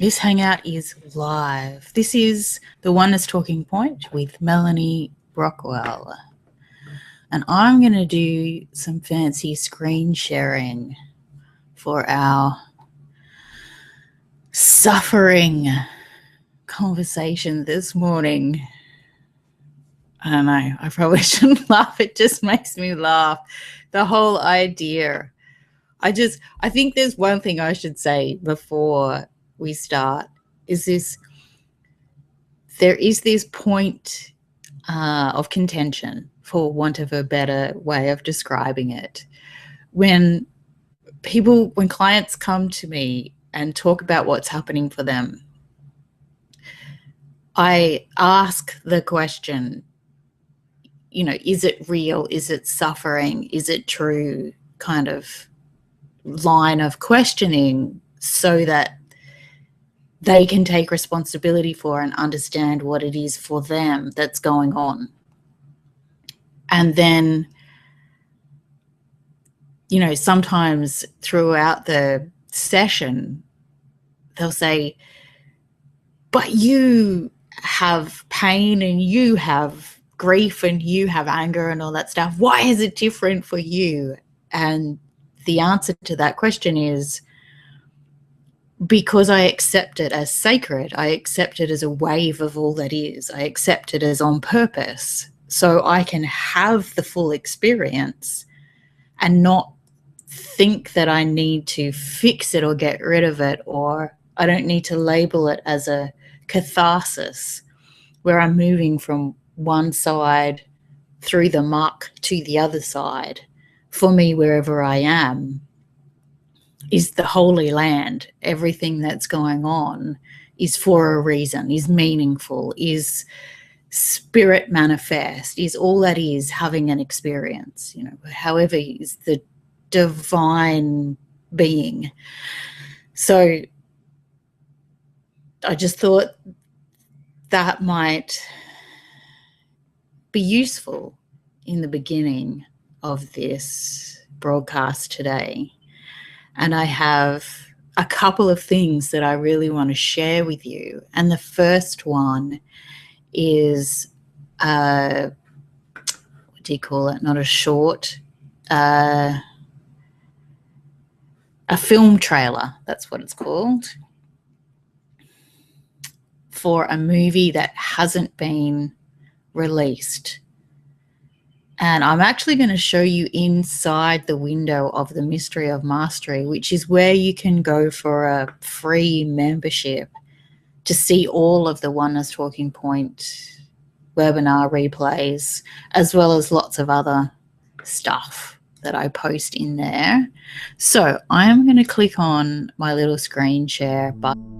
This hangout is live. This is the Oneness Talking Point with Melanie Brockwell. And I'm going to do some fancy screen sharing for our suffering conversation this morning. I don't know, I probably shouldn't laugh. It just makes me laugh. The whole idea. I think there's one thing I should say before we start is there is this point of contention, for want of a better way of describing it, when clients come to me and talk about what's happening for them. I ask the question, is it real? Is it suffering? Is it true? Kind of line of questioning, so that they can take responsibility for and understand what it is for them that's going on. And then, sometimes throughout the session, they'll say, but you have pain and you have grief and you have anger and all that stuff. Why is it different for you? And the answer to that question is, because I accept it as sacred. I accept it as a wave of all that is. I accept it as on purpose, so I can have the full experience and not think that I need to fix it or get rid of it, or I don't need to label it as a catharsis where I'm moving from one side through the muck to the other side. For me, wherever I am is the Holy Land. Everything that's going on is for a reason, is meaningful, is spirit manifest, is all that is having an experience, however, is the divine being. So I just thought that might be useful in the beginning of this broadcast today. And I have a couple of things that I really want to share with you. And the first one is, what do you call it? Not a short, a film trailer. That's what it's called, for a movie that hasn't been released. And I'm actually going to show you inside the window of the Mystery of Mastery, which is where you can go for a free membership to see all of the Oneness Talking Point webinar replays, as well as lots of other stuff that I post in there. So I'm going to click on my little screen share button.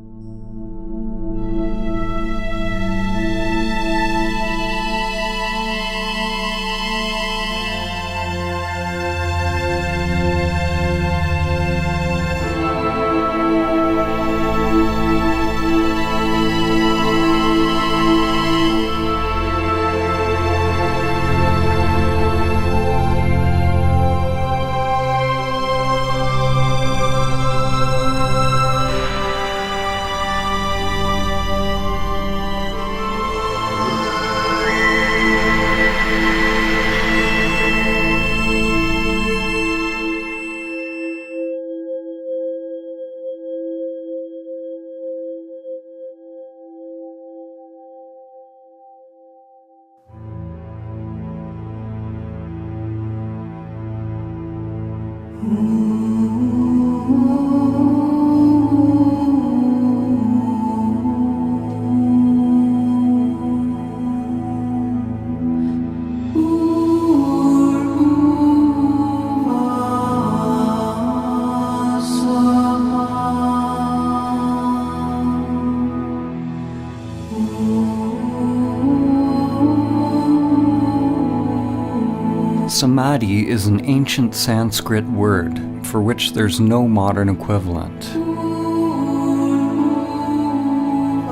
Samadhi is an ancient Sanskrit word for which there's no modern equivalent.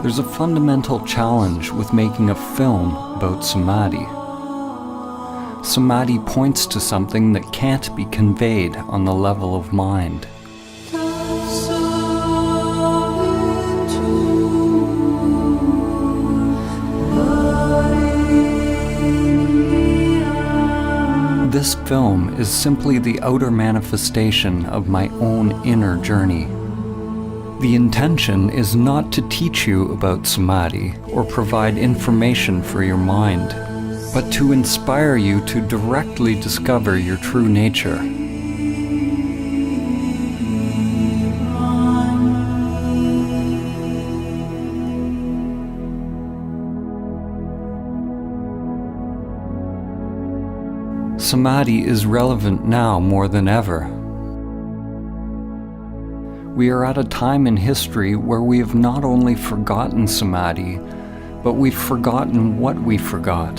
There's a fundamental challenge with making a film about Samadhi. Samadhi points to something that can't be conveyed on the level of mind. This film is simply the outer manifestation of my own inner journey. The intention is not to teach you about Samadhi or provide information for your mind, but to inspire you to directly discover your true nature. Samadhi is relevant now more than ever. We are at a time in history where we have not only forgotten Samadhi, but we've forgotten what we forgot.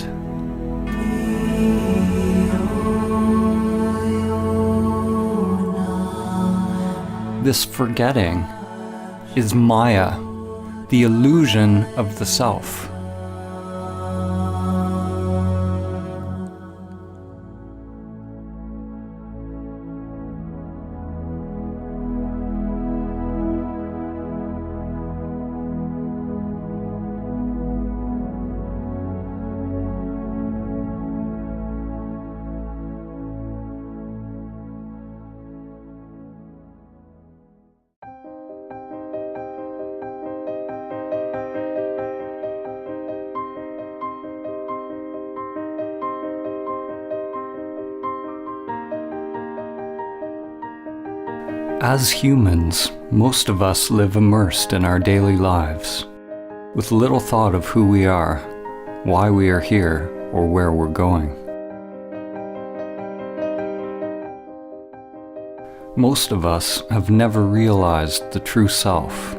This forgetting is Maya, the illusion of the self. As humans, most of us live immersed in our daily lives, with little thought of who we are, why we are here, or where we're going. Most of us have never realized the true self,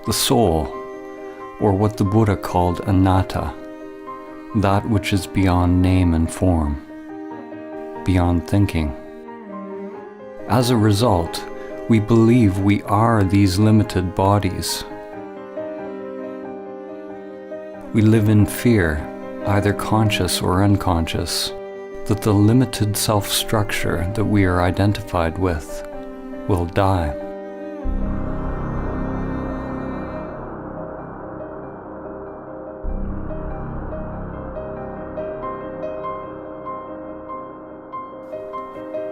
the soul, or what the Buddha called anatta, that which is beyond name and form, beyond thinking. As a result, we believe we are these limited bodies. We live in fear, either conscious or unconscious, that the limited self-structure that we are identified with will die.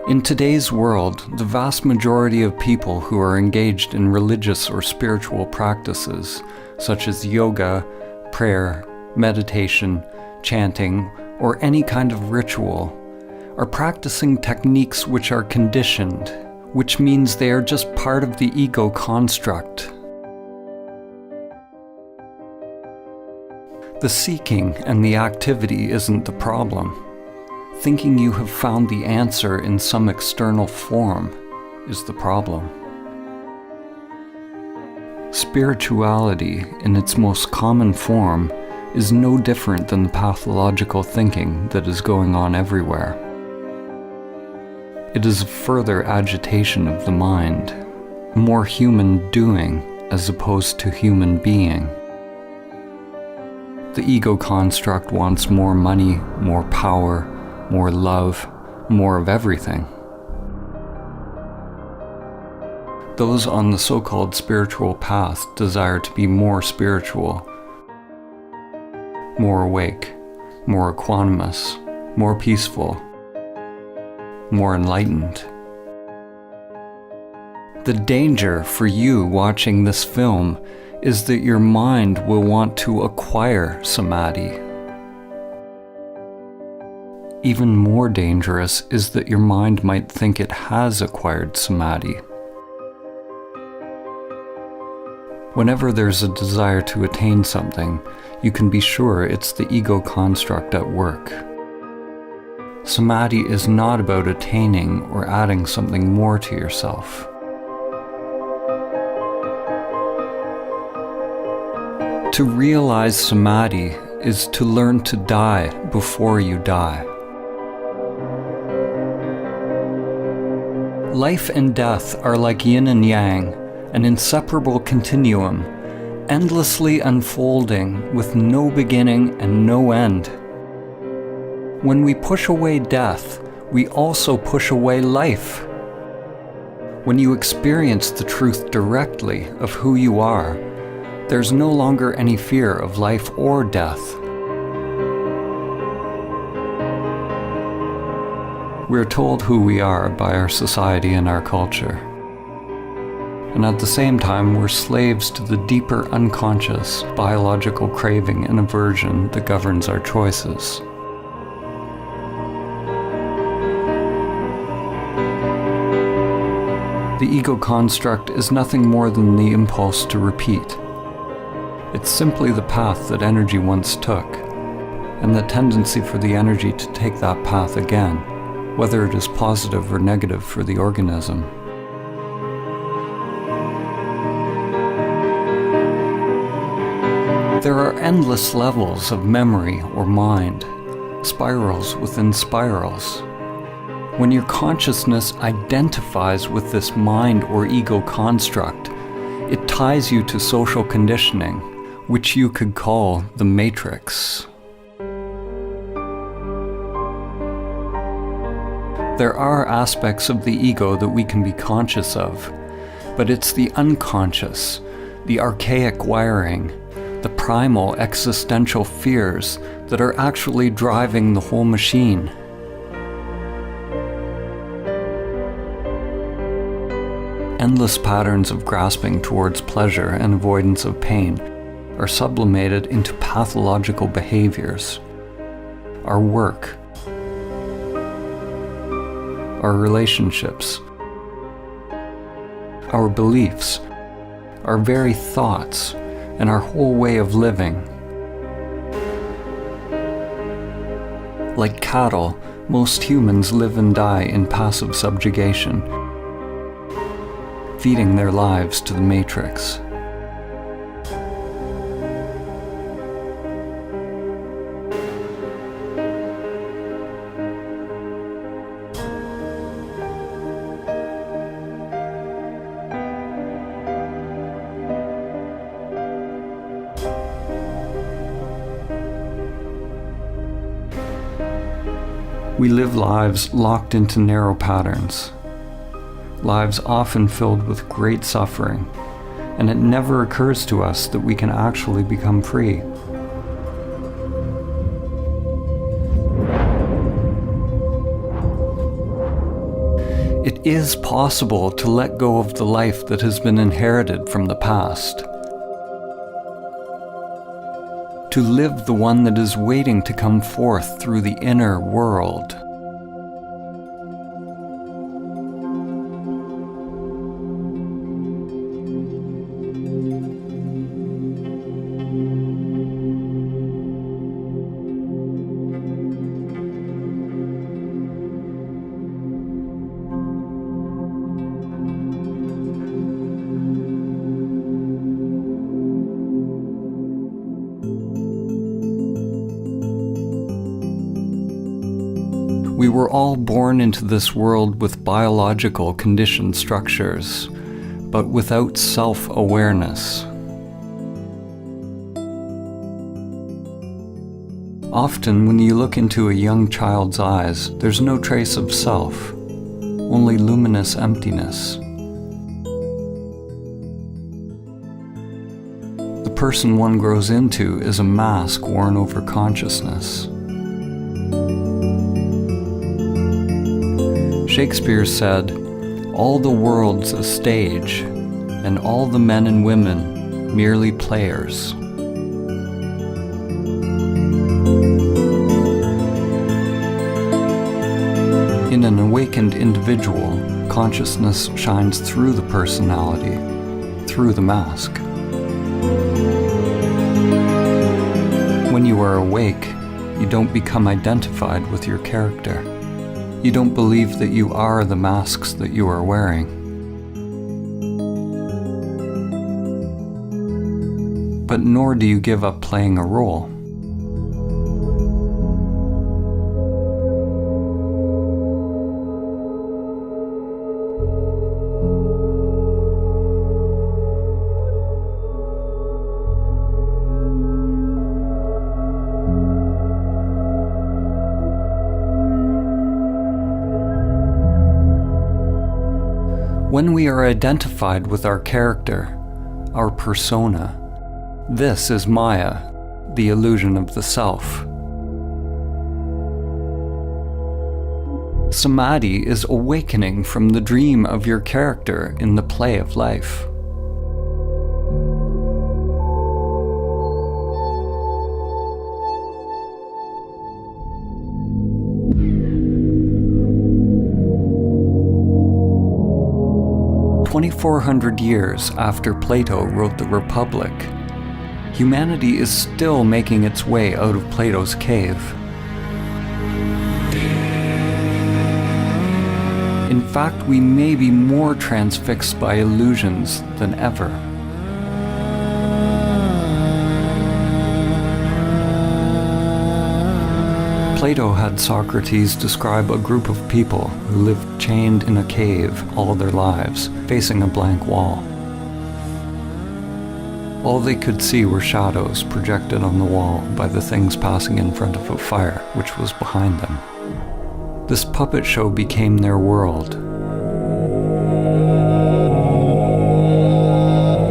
In today's world, the vast majority of people who are engaged in religious or spiritual practices, such as yoga, prayer, meditation, chanting, or any kind of ritual, are practicing techniques which are conditioned, which means they are just part of the ego construct. The seeking and the activity isn't the problem. Thinking you have found the answer in some external form is the problem. Spirituality, in its most common form, is no different than the pathological thinking that is going on everywhere. It is a further agitation of the mind, more human doing as opposed to human being. The ego construct wants more money, more power, more love, more of everything. Those on the so-called spiritual path desire to be more spiritual, more awake, more equanimous, more peaceful, more enlightened. The danger for you watching this film is that your mind will want to acquire Samadhi. Even more dangerous is that your mind might think it has acquired Samadhi. Whenever there's a desire to attain something, you can be sure it's the ego construct at work. Samadhi is not about attaining or adding something more to yourself. To realize Samadhi is to learn to die before you die. Life and death are like yin and yang, an inseparable continuum, endlessly unfolding with no beginning and no end. When we push away death, we also push away life. When you experience the truth directly of who you are, there's no longer any fear of life or death. We're told who we are by our society and our culture. And at the same time, we're slaves to the deeper unconscious biological craving and aversion that governs our choices. The ego construct is nothing more than the impulse to repeat. It's simply the path that energy once took, and the tendency for the energy to take that path again, whether it is positive or negative for the organism. There are endless levels of memory or mind, spirals within spirals. When your consciousness identifies with this mind or ego construct, it ties you to social conditioning, which you could call the matrix. There are aspects of the ego that we can be conscious of, but it's the unconscious, the archaic wiring, the primal existential fears that are actually driving the whole machine. Endless patterns of grasping towards pleasure and avoidance of pain are sublimated into pathological behaviors. Our work, our relationships, our beliefs, our very thoughts, and our whole way of living. Like cattle, most humans live and die in passive subjugation, feeding their lives to the matrix. We live lives locked into narrow patterns, lives often filled with great suffering, and it never occurs to us that we can actually become free. It is possible to let go of the life that has been inherited from the past, to live the one that is waiting to come forth through the inner world. We were all born into this world with biological conditioned structures, but without self-awareness. Often, when you look into a young child's eyes, there's no trace of self, only luminous emptiness. The person one grows into is a mask worn over consciousness. Shakespeare said, "All the world's a stage, and all the men and women merely players." In an awakened individual, consciousness shines through the personality, through the mask. When you are awake, you don't become identified with your character. You don't believe that you are the masks that you are wearing. But nor do you give up playing a role. When we are identified with our character, our persona, this is Maya, the illusion of the self. Samadhi is awakening from the dream of your character in the play of life. "2,400 years after Plato wrote the Republic, humanity is still making its way out of Plato's cave. In fact, we may be more transfixed by illusions than ever. Plato had Socrates describe a group of people who lived chained in a cave all their lives, facing a blank wall. All they could see were shadows projected on the wall by the things passing in front of a fire which was behind them. This puppet show became their world.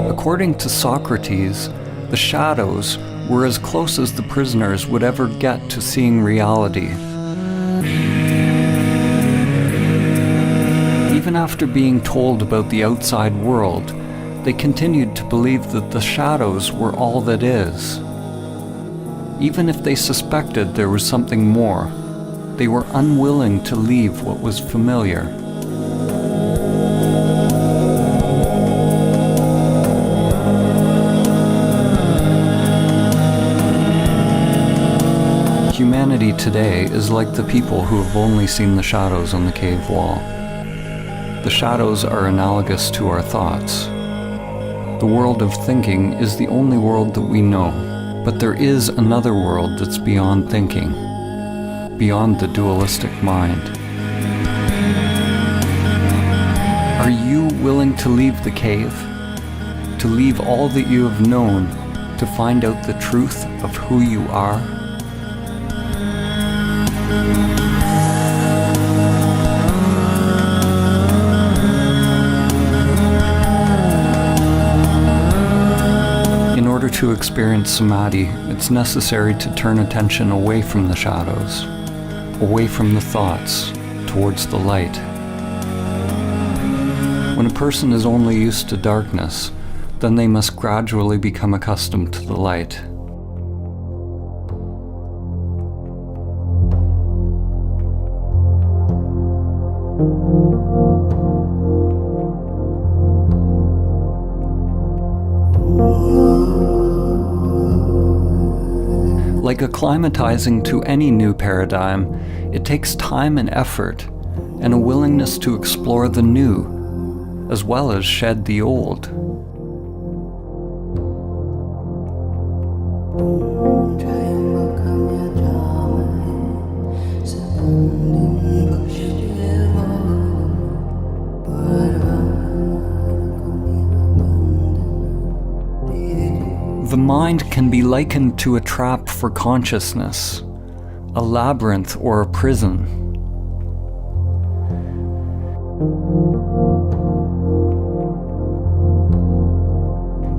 According to Socrates, the shadows were as close as the prisoners would ever get to seeing reality. Even after being told about the outside world, they continued to believe that the shadows were all that is. Even if they suspected there was something more, they were unwilling to leave what was familiar. Humanity today is like the people who have only seen the shadows on the cave wall. The shadows are analogous to our thoughts. The world of thinking is the only world that we know, but there is another world that's beyond thinking, beyond the dualistic mind. Are you willing to leave the cave? To leave all that you have known, to find out the truth of who you are? In order to experience Samadhi, it's necessary to turn attention away from the shadows, away from the thoughts, towards the light. When a person is only used to darkness, then they must gradually become accustomed to the light. Like acclimatizing to any new paradigm, it takes time and effort, and a willingness to explore the new, as well as shed the old. The mind can be likened to a trap for consciousness, a labyrinth or a prison.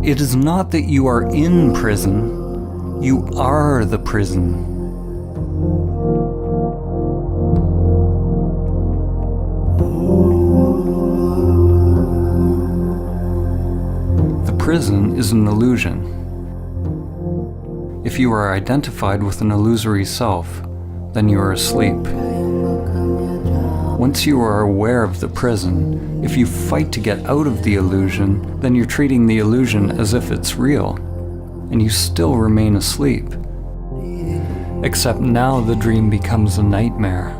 It is not that you are in prison, you are the prison. The prison is an illusion. If you are identified with an illusory self, then you are asleep. Once you are aware of the prison, if you fight to get out of the illusion, then you're treating the illusion as if it's real, and you still remain asleep. Except now the dream becomes a nightmare.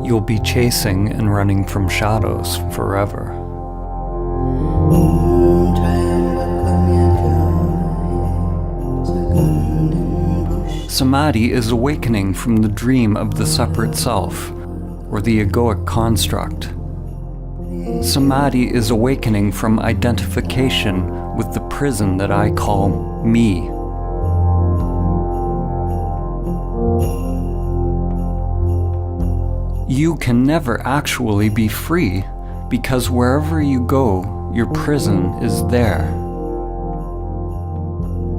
You'll be chasing and running from shadows forever. Samadhi is awakening from the dream of the separate self, or the egoic construct. Samadhi is awakening from identification with the prison that I call me. You can never actually be free, because wherever you go, your prison is there.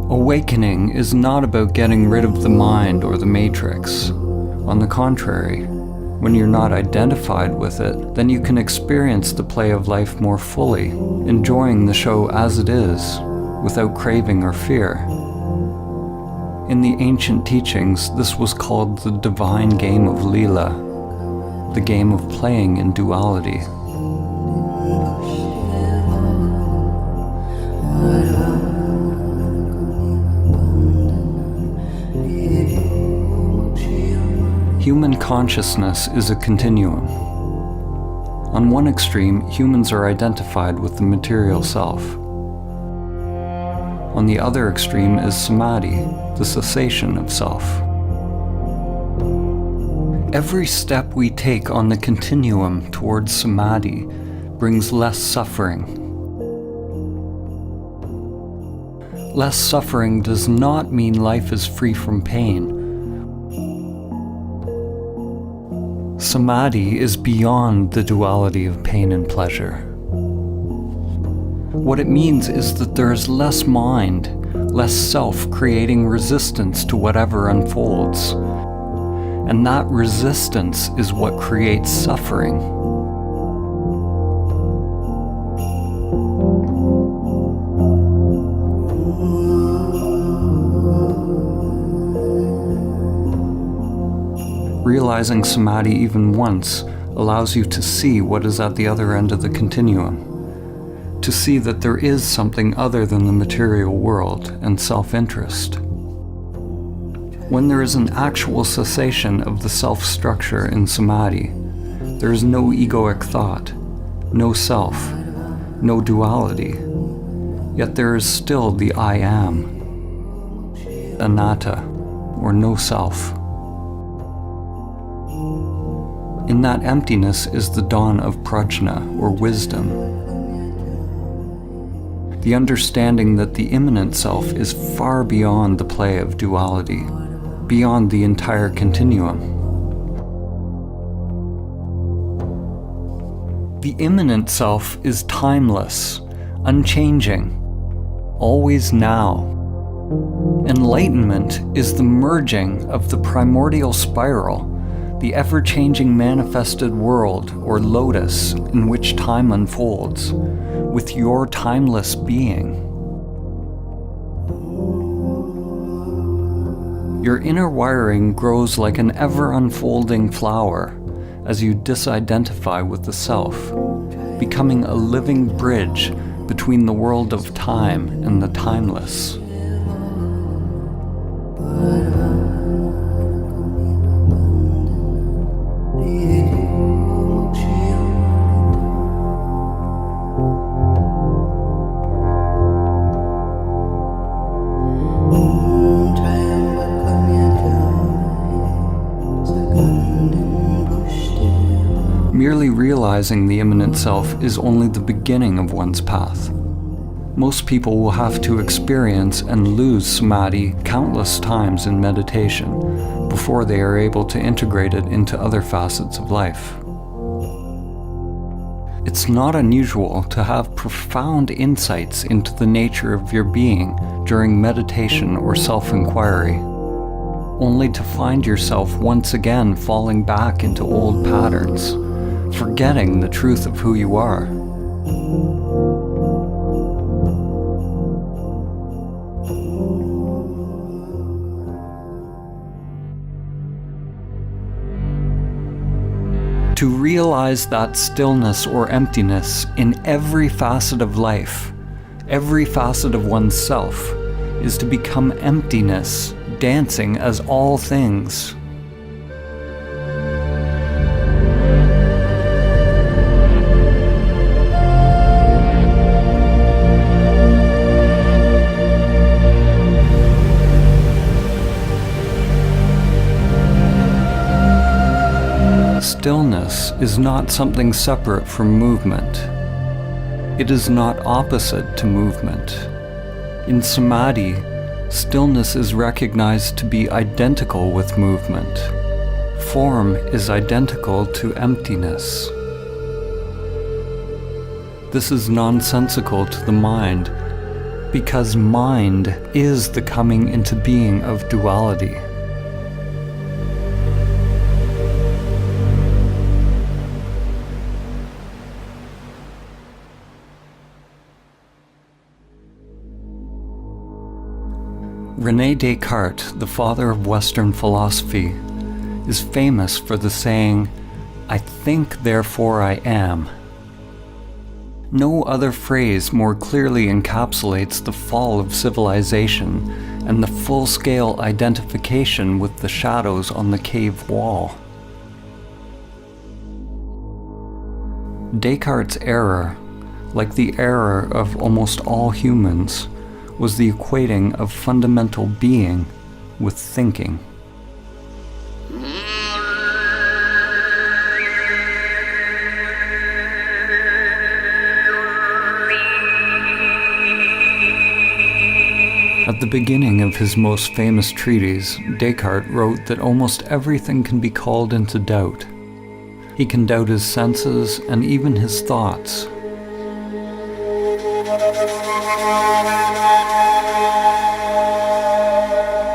Awakening is not about getting rid of the mind or the matrix. On the contrary, when you're not identified with it, then you can experience the play of life more fully, enjoying the show as it is, without craving or fear. In the ancient teachings, this was called the divine game of Leela, the game of playing in duality. Human consciousness is a continuum. On one extreme, humans are identified with the material self. On the other extreme is Samadhi, the cessation of self. Every step we take on the continuum towards Samadhi brings less suffering. Less suffering does not mean life is free from pain. Samadhi is beyond the duality of pain and pleasure. What it means is that there is less mind, less self creating resistance to whatever unfolds. And that resistance is what creates suffering. Realizing Samadhi even once allows you to see what is at the other end of the continuum, to see that there is something other than the material world and self-interest. When there is an actual cessation of the self-structure in Samadhi, there is no egoic thought, no self, no duality, yet there is still the I am, anatta, or no self. In that emptiness is the dawn of prajna, or wisdom. The understanding that the immanent self is far beyond the play of duality, beyond the entire continuum. The immanent self is timeless, unchanging, always now. Enlightenment is the merging of the primordial spiral, the ever-changing manifested world, or lotus, in which time unfolds, with your timeless being. Your inner wiring grows like an ever-unfolding flower as you disidentify with the self, becoming a living bridge between the world of time and the timeless. Merely realizing the immanent self is only the beginning of one's path. Most people will have to experience and lose Samadhi countless times in meditation before they are able to integrate it into other facets of life. It's not unusual to have profound insights into the nature of your being during meditation or self-inquiry, only to find yourself once again falling back into old patterns, forgetting the truth of who you are. To realize that stillness or emptiness in every facet of life, every facet of one's self, is to become emptiness, dancing as all things. Stillness is not something separate from movement. It is not opposite to movement. In Samadhi, stillness is recognized to be identical with movement. Form is identical to emptiness. This is nonsensical to the mind, because mind is the coming into being of duality. René Descartes, the father of Western philosophy, is famous for the saying, "I think, therefore I am." No other phrase more clearly encapsulates the fall of civilization and the full-scale identification with the shadows on the cave wall. Descartes' error, like the error of almost all humans, was the equating of fundamental being with thinking. At the beginning of his most famous treatise, Descartes wrote that almost everything can be called into doubt. He can doubt his senses and even his thoughts.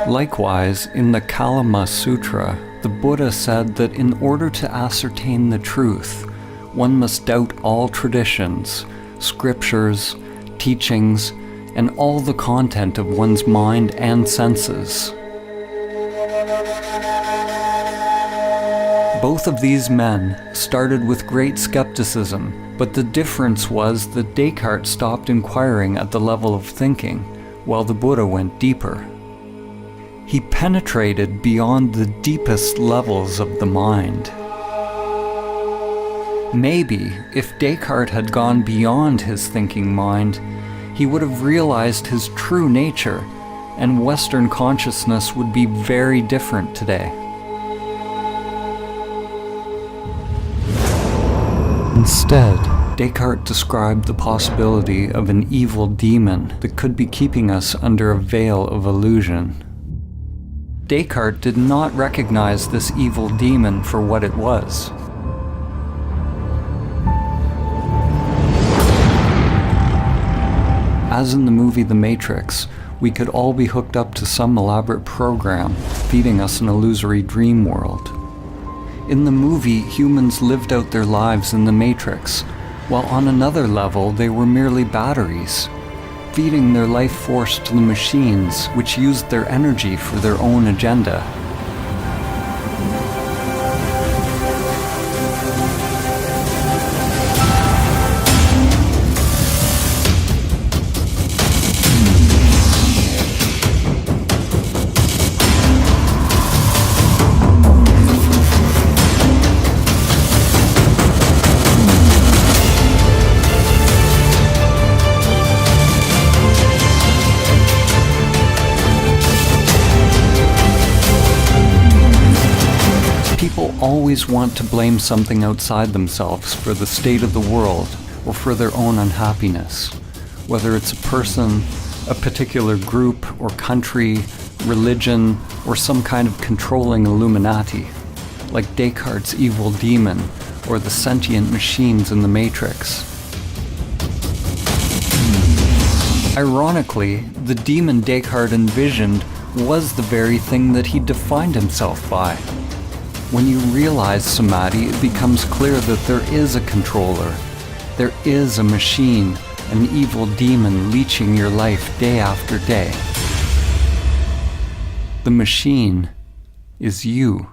Likewise, in the Kalama Sutra, the Buddha said that in order to ascertain the truth, one must doubt all traditions, scriptures, teachings, and all the content of one's mind and senses. Both of these men started with great skepticism, but the difference was that Descartes stopped inquiring at the level of thinking, while the Buddha went deeper. He penetrated beyond the deepest levels of the mind. Maybe, if Descartes had gone beyond his thinking mind, he would have realized his true nature, and Western consciousness would be very different today. Instead, Descartes described the possibility of an evil demon that could be keeping us under a veil of illusion. Descartes did not recognize this evil demon for what it was. As in the movie The Matrix, we could all be hooked up to some elaborate program, feeding us an illusory dream world. In the movie, humans lived out their lives in the Matrix, while on another level they were merely batteries, feeding their life force to the machines, which used their energy for their own agenda. People always want to blame something outside themselves for the state of the world or for their own unhappiness, whether it's a person, a particular group or country, religion, or some kind of controlling Illuminati, like Descartes' evil demon or the sentient machines in the Matrix. Ironically, the demon Descartes envisioned was the very thing that he defined himself by. When you realize Samadhi, it becomes clear that there is a controller. There is a machine, an evil demon leeching your life day after day. The machine is you.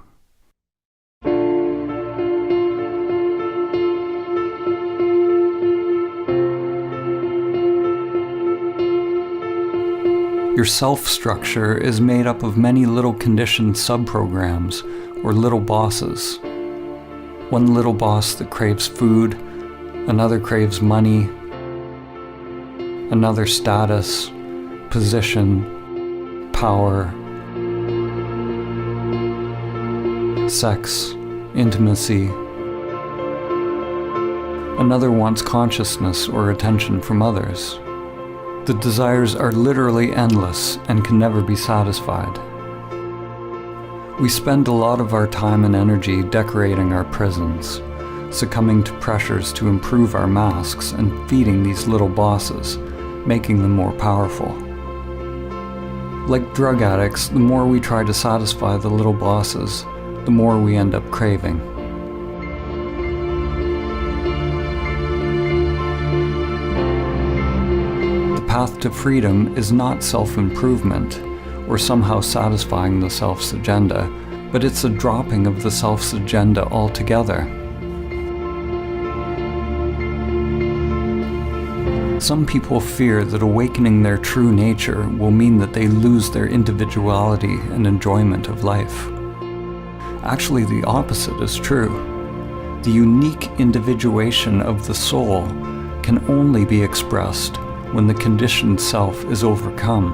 Your self-structure is made up of many little conditioned subprograms, or little bosses. One little boss that craves food, another craves money, another status, position, power, sex, intimacy. Another wants consciousness or attention from others. The desires are literally endless and can never be satisfied. We spend a lot of our time and energy decorating our prisons, succumbing to pressures to improve our masks and feeding these little bosses, making them more powerful. Like drug addicts, the more we try to satisfy the little bosses, the more we end up craving. The path to freedom is not self-improvement or somehow satisfying the self's agenda, but it's a dropping of the self's agenda altogether. Some people fear that awakening their true nature will mean that they lose their individuality and enjoyment of life. Actually, the opposite is true. The unique individuation of the soul can only be expressed when the conditioned self is overcome.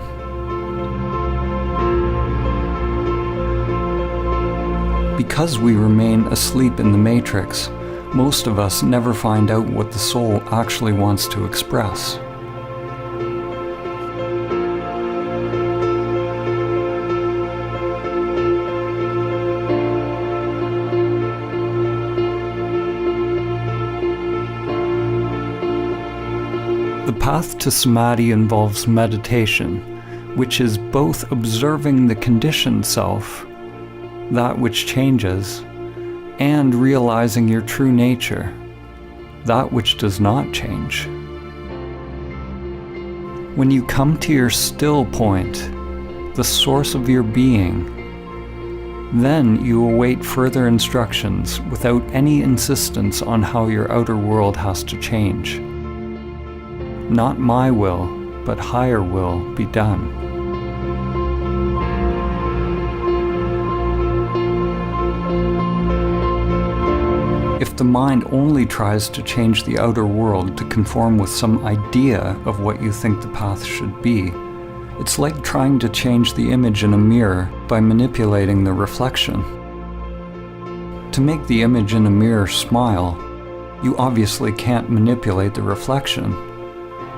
Because we remain asleep in the matrix, most of us never find out what the soul actually wants to express. The path to Samadhi involves meditation, which is both observing the conditioned self, that which changes, and realizing your true nature, that which does not change. When you come to your still point, the source of your being, then you await further instructions without any insistence on how your outer world has to change. Not my will, but higher will be done. If the mind only tries to change the outer world to conform with some idea of what you think the path should be, it's like trying to change the image in a mirror by manipulating the reflection. To make the image in a mirror smile, you obviously can't manipulate the reflection.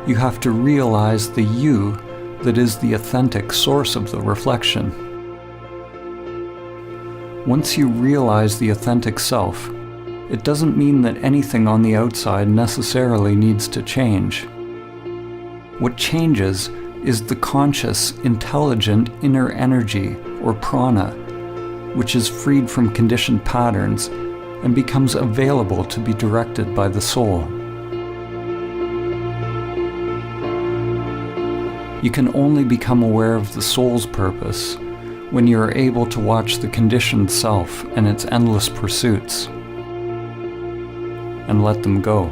You have to realize the you that is the authentic source of the reflection. Once you realize the authentic self, it doesn't mean that anything on the outside necessarily needs to change. What changes is the conscious, intelligent inner energy, or prana, which is freed from conditioned patterns and becomes available to be directed by the soul. You can only become aware of the soul's purpose when you are able to watch the conditioned self and its endless pursuits, and let them go.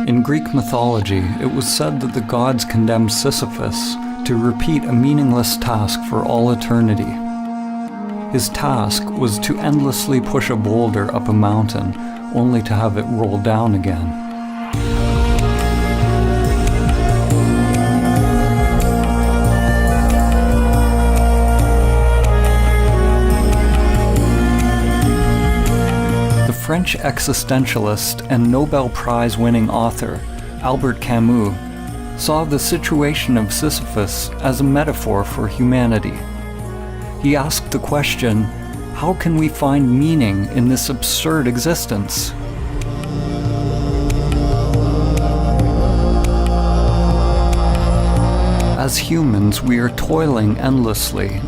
In Greek mythology, it was said that the gods condemned Sisyphus to repeat a meaningless task for all eternity. His task was to endlessly push a boulder up a mountain, only to have it roll down again. The French existentialist and Nobel Prize-winning author, Albert Camus, saw the situation of Sisyphus as a metaphor for humanity. He asked the question, how can we find meaning in this absurd existence? As humans, we are toiling endlessly,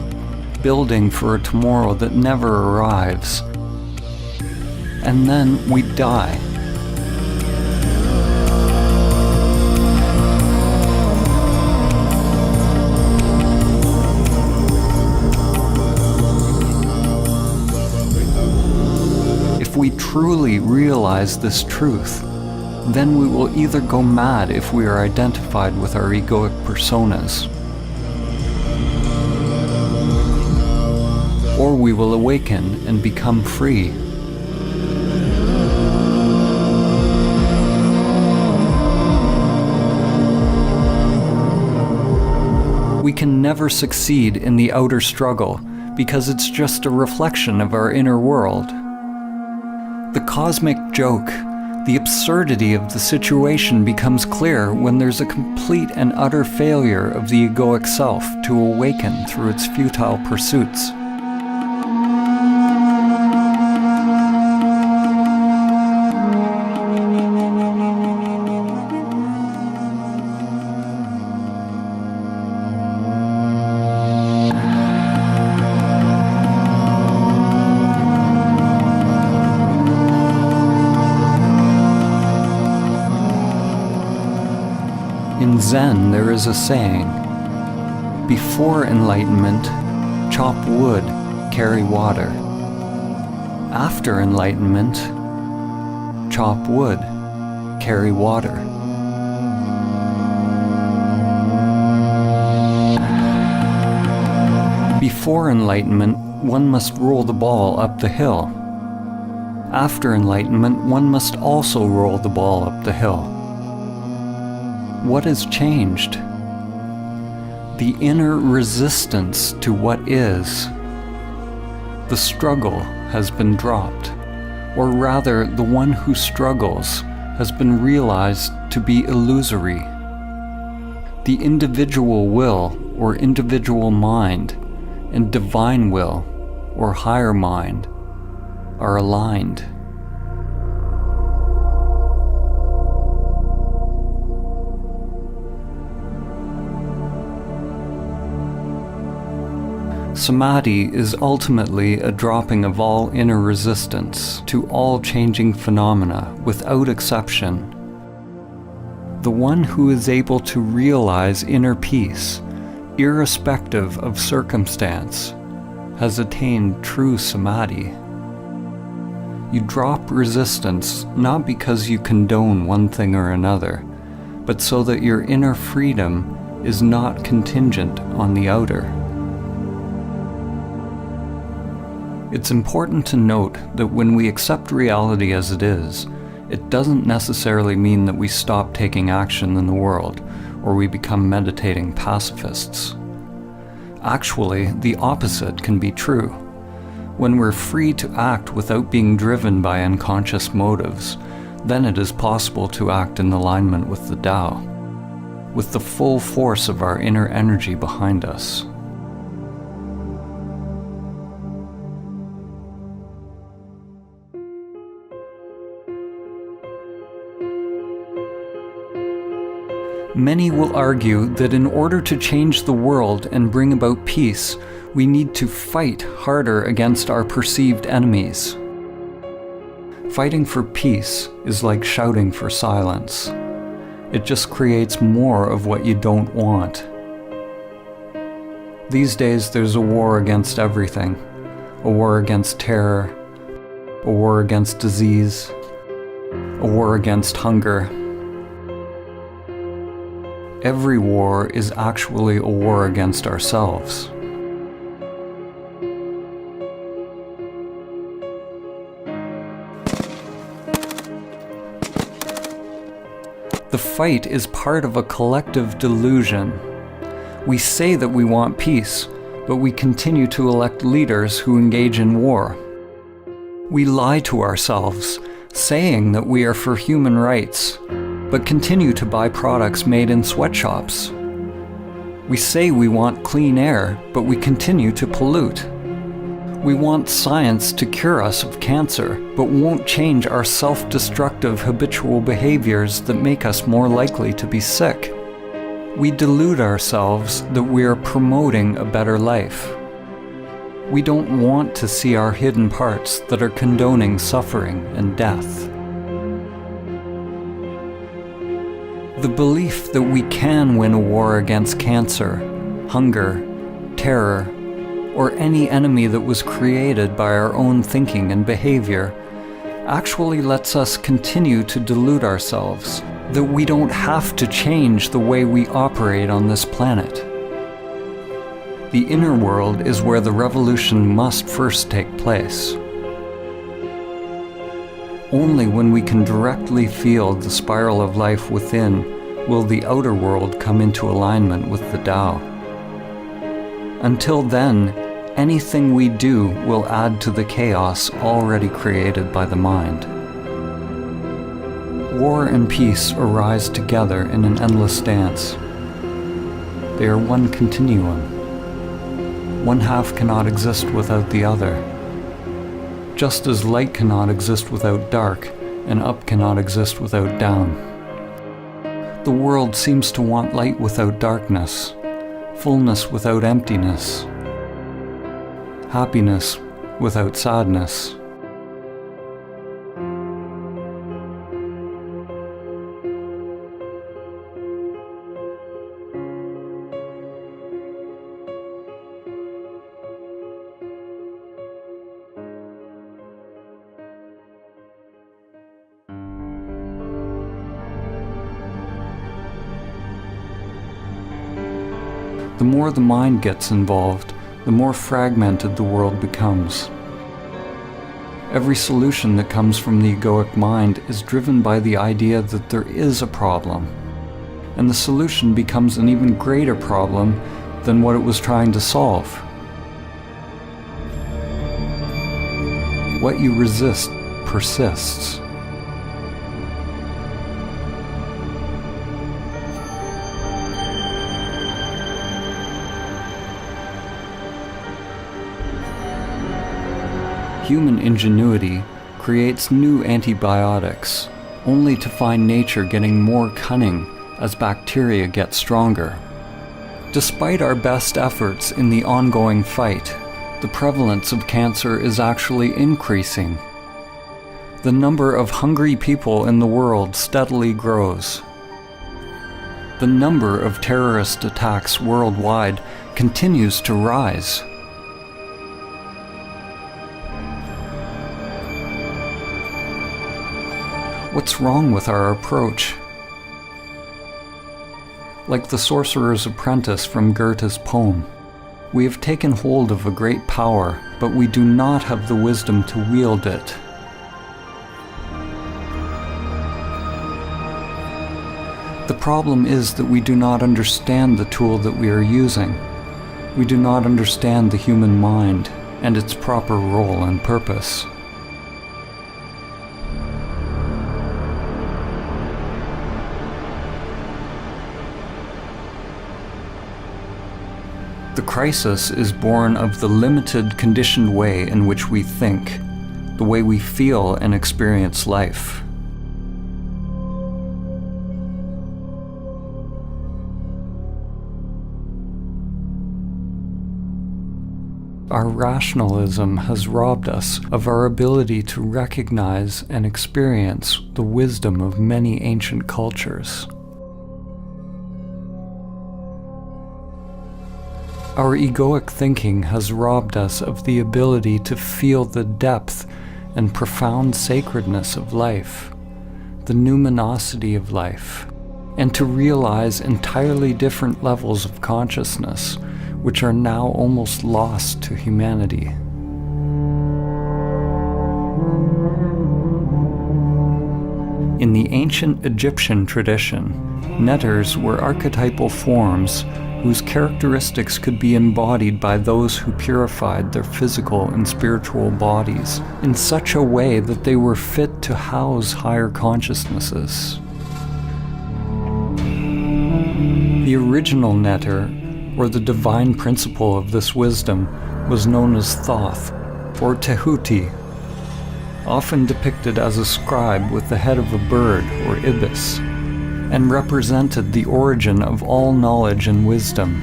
building for a tomorrow that never arrives. And then we die. If we truly realize this truth, then we will either go mad if we are identified with our egoic personas, or we will awaken and become free. We can never succeed in the outer struggle because it's just a reflection of our inner world. The cosmic joke, the absurdity of the situation becomes clear when there's a complete and utter failure of the egoic self to awaken through its futile pursuits. In Zen, there is a saying, before enlightenment, chop wood, carry water. After enlightenment, chop wood, carry water. Before enlightenment, one must roll the ball up the hill. After enlightenment, one must also roll the ball up the hill. What has changed? The inner resistance to what is. The struggle has been dropped, or rather, the one who struggles has been realized to be illusory. The individual will, or individual mind, and divine will, or higher mind, are aligned. Samadhi is ultimately a dropping of all inner resistance to all changing phenomena without exception. The one who is able to realize inner peace, irrespective of circumstance, has attained true Samadhi. You drop resistance not because you condone one thing or another, but so that your inner freedom is not contingent on the outer. It's important to note that when we accept reality as it is, it doesn't necessarily mean that we stop taking action in the world, or we become meditating pacifists. Actually, the opposite can be true. When we're free to act without being driven by unconscious motives, then it is possible to act in alignment with the Tao, with the full force of our inner energy behind us. Many will argue that in order to change the world and bring about peace, we need to fight harder against our perceived enemies. Fighting for peace is like shouting for silence. It just creates more of what you don't want. These days there's a war against everything. A war against terror, a war against disease, a war against hunger. Every war is actually a war against ourselves. The fight is part of a collective delusion. We say that we want peace, but we continue to elect leaders who engage in war. We lie to ourselves, saying that we are for human rights, but continue to buy products made in sweatshops. We say we want clean air, but we continue to pollute. We want science to cure us of cancer, but won't change our self-destructive habitual behaviors that make us more likely to be sick. We delude ourselves that we are promoting a better life. We don't want to see our hidden parts that are condoning suffering and death. The belief that we can win a war against cancer, hunger, terror, or any enemy that was created by our own thinking and behavior actually lets us continue to delude ourselves that we don't have to change the way we operate on this planet. The inner world is where the revolution must first take place. Only when we can directly feel the spiral of life within will the outer world come into alignment with the Tao. Until then, anything we do will add to the chaos already created by the mind. War and peace arise together in an endless dance. They are one continuum. One half cannot exist without the other. Just as light cannot exist without dark, and up cannot exist without down. The world seems to want light without darkness, fullness without emptiness, happiness without sadness. The more the mind gets involved, the more fragmented the world becomes. Every solution that comes from the egoic mind is driven by the idea that there is a problem, and the solution becomes an even greater problem than what it was trying to solve. What you resist persists. Human ingenuity creates new antibiotics, only to find nature getting more cunning as bacteria get stronger. Despite our best efforts in the ongoing fight, the prevalence of cancer is actually increasing. The number of hungry people in the world steadily grows. The number of terrorist attacks worldwide continues to rise. What's wrong with our approach? Like the sorcerer's apprentice from Goethe's poem, we have taken hold of a great power, but we do not have the wisdom to wield it. The problem is that we do not understand the tool that we are using. We do not understand the human mind and its proper role and purpose. The crisis is born of the limited, conditioned way in which we think, the way we feel and experience life. Our rationalism has robbed us of our ability to recognize and experience the wisdom of many ancient cultures. Our egoic thinking has robbed us of the ability to feel the depth and profound sacredness of life, the numinosity of life, and to realize entirely different levels of consciousness, which are now almost lost to humanity. In the ancient Egyptian tradition, netters were archetypal forms whose characteristics could be embodied by those who purified their physical and spiritual bodies in such a way that they were fit to house higher consciousnesses. The original netter, or the divine principle of this wisdom, was known as Thoth, or Tehuti, often depicted as a scribe with the head of a bird or ibis, and represented the origin of all knowledge and wisdom.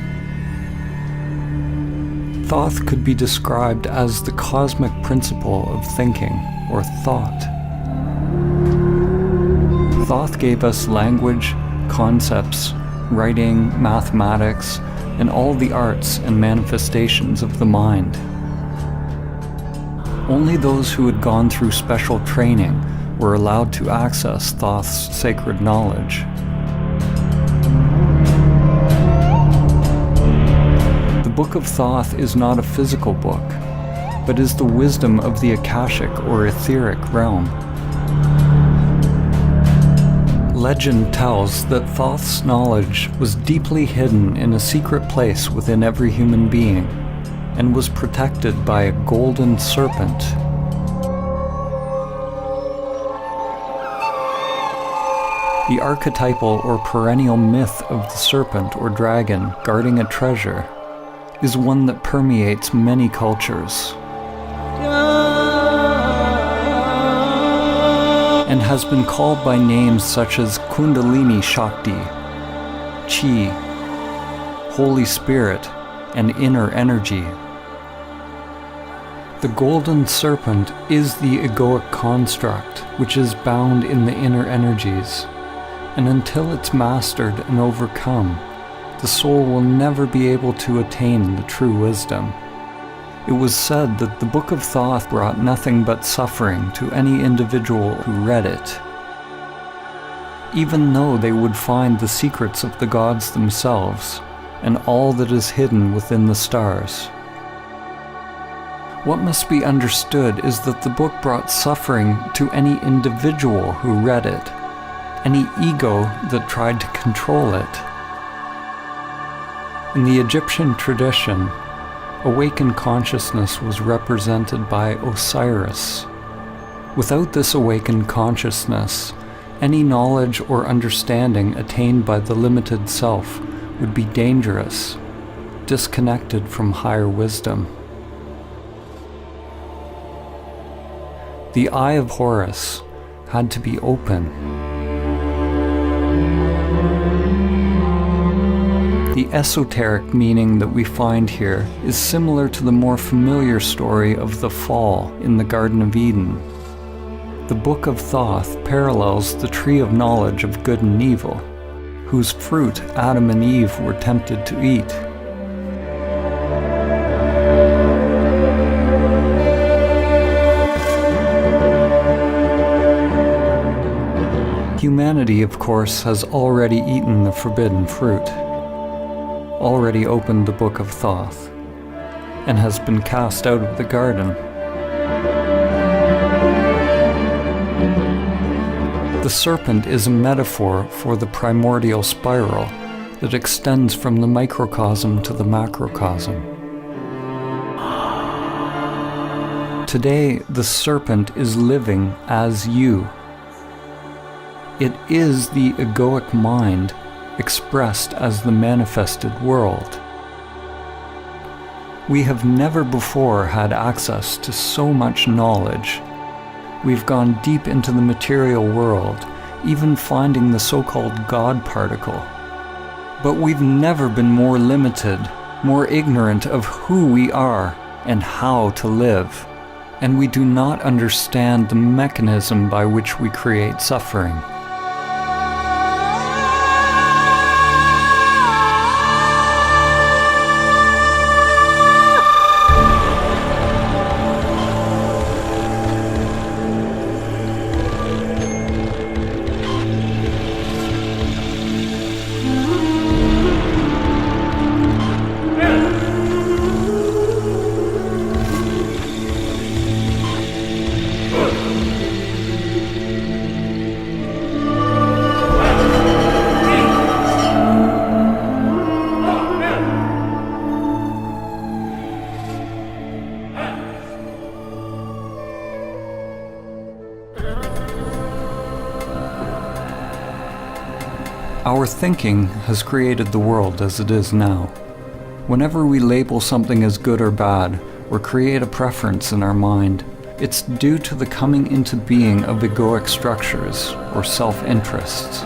Thoth could be described as the cosmic principle of thinking, or thought. Thoth gave us language, concepts, writing, mathematics, and all the arts and manifestations of the mind. Only those who had gone through special training were allowed to access Thoth's sacred knowledge. The Book of Thoth is not a physical book, but is the wisdom of the Akashic or etheric realm. Legend tells that Thoth's knowledge was deeply hidden in a secret place within every human being, and was protected by a golden serpent. The archetypal or perennial myth of the serpent or dragon guarding a treasure is one that permeates many cultures and has been called by names such as Kundalini Shakti, Chi, Holy Spirit, and inner energy. The golden serpent is the egoic construct which is bound in the inner energies, and until it's mastered and overcome, the soul will never be able to attain the true wisdom. It was said that the Book of Thoth brought nothing but suffering to any individual who read it, even though they would find the secrets of the gods themselves, and all that is hidden within the stars. What must be understood is that the book brought suffering to any individual who read it, any ego that tried to control it. In the Egyptian tradition, awakened consciousness was represented by Osiris. Without this awakened consciousness, any knowledge or understanding attained by the limited self would be dangerous, disconnected from higher wisdom. The eye of Horus had to be open. The esoteric meaning that we find here is similar to the more familiar story of the fall in the Garden of Eden. The Book of Thoth parallels the tree of knowledge of good and evil, whose fruit Adam and Eve were tempted to eat. Humanity, of course, has already eaten the forbidden fruit, already opened the Book of Thoth, and has been cast out of the garden. The serpent is a metaphor for the primordial spiral that extends from the microcosm to the macrocosm. Today, the serpent is living as you. It is the egoic mind expressed as the manifested world. We have never before had access to so much knowledge. We've gone deep into the material world, even finding the so-called God particle. But we've never been more limited, more ignorant of who we are and how to live. And we do not understand the mechanism by which we create suffering. Our thinking has created the world as it is now. Whenever we label something as good or bad, or create a preference in our mind, it's due to the coming into being of egoic structures, or self-interests.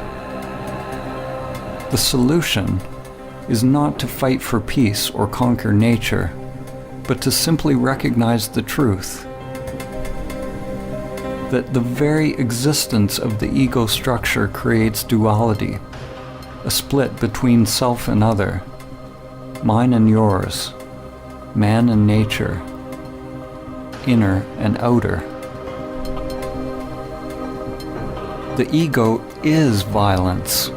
The solution is not to fight for peace or conquer nature, but to simply recognize the truth that the very existence of the ego structure creates duality, a split between self and other, mine and yours, man and nature, inner and outer. The ego is violence.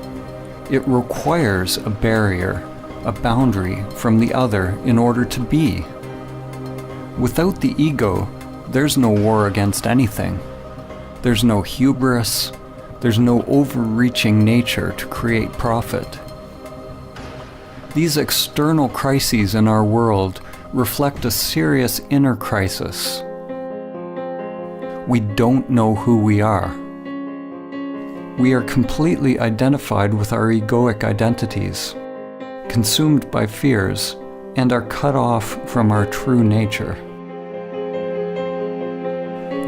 It requires a barrier, a boundary from the other in order to be. Without the ego, there's no war against anything. There's no hubris. There's no overreaching nature to create profit. These external crises in our world reflect a serious inner crisis. We don't know who we are. We are completely identified with our egoic identities, consumed by fears, and are cut off from our true nature.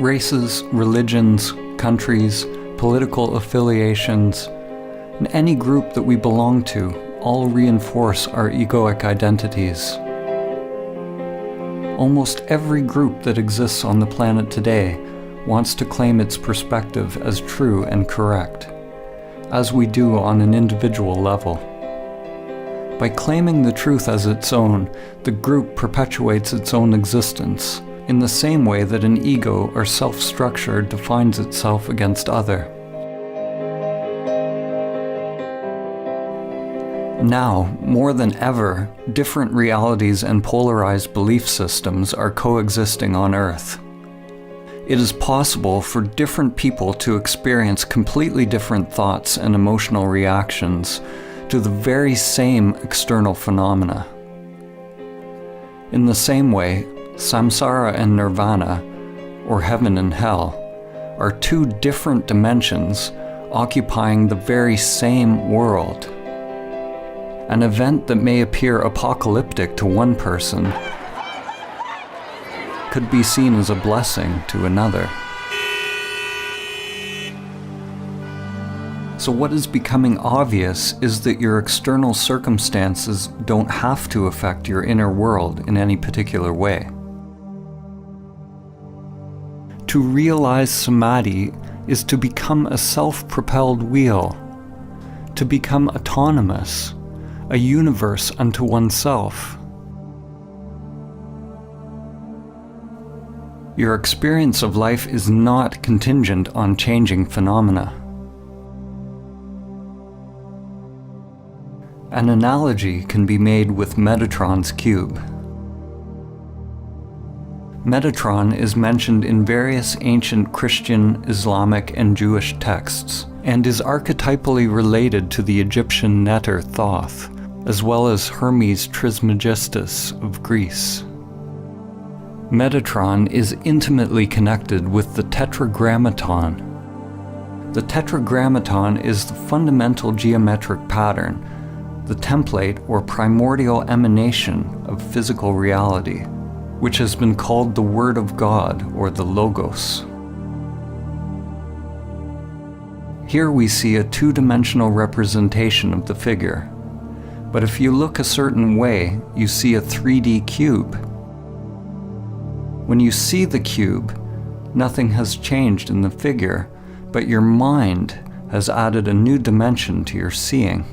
Races, religions, countries, political affiliations, and any group that we belong to all reinforce our egoic identities. Almost every group that exists on the planet today wants to claim its perspective as true and correct, as we do on an individual level. By claiming the truth as its own, the group perpetuates its own existence, in the same way that an ego or self-structure defines itself against other. Now, more than ever, different realities and polarized belief systems are coexisting on Earth. It is possible for different people to experience completely different thoughts and emotional reactions to the very same external phenomena. In the same way, samsara and nirvana, or heaven and hell, are two different dimensions occupying the very same world. An event that may appear apocalyptic to one person could be seen as a blessing to another. So what is becoming obvious is that your external circumstances don't have to affect your inner world in any particular way. To realize Samadhi is to become a self-propelled wheel, to become autonomous, a universe unto oneself. Your experience of life is not contingent on changing phenomena. An analogy can be made with Metatron's cube. Metatron is mentioned in various ancient Christian, Islamic, and Jewish texts, and is archetypally related to the Egyptian Neter Thoth, as well as Hermes Trismegistus of Greece. Metatron is intimately connected with the Tetragrammaton. The Tetragrammaton is the fundamental geometric pattern, the template or primordial emanation of physical reality, which has been called the Word of God or the Logos. Here we see a two-dimensional representation of the figure, but if you look a certain way, you see a 3D cube. When you see the cube, nothing has changed in the figure, but your mind has added a new dimension to your seeing.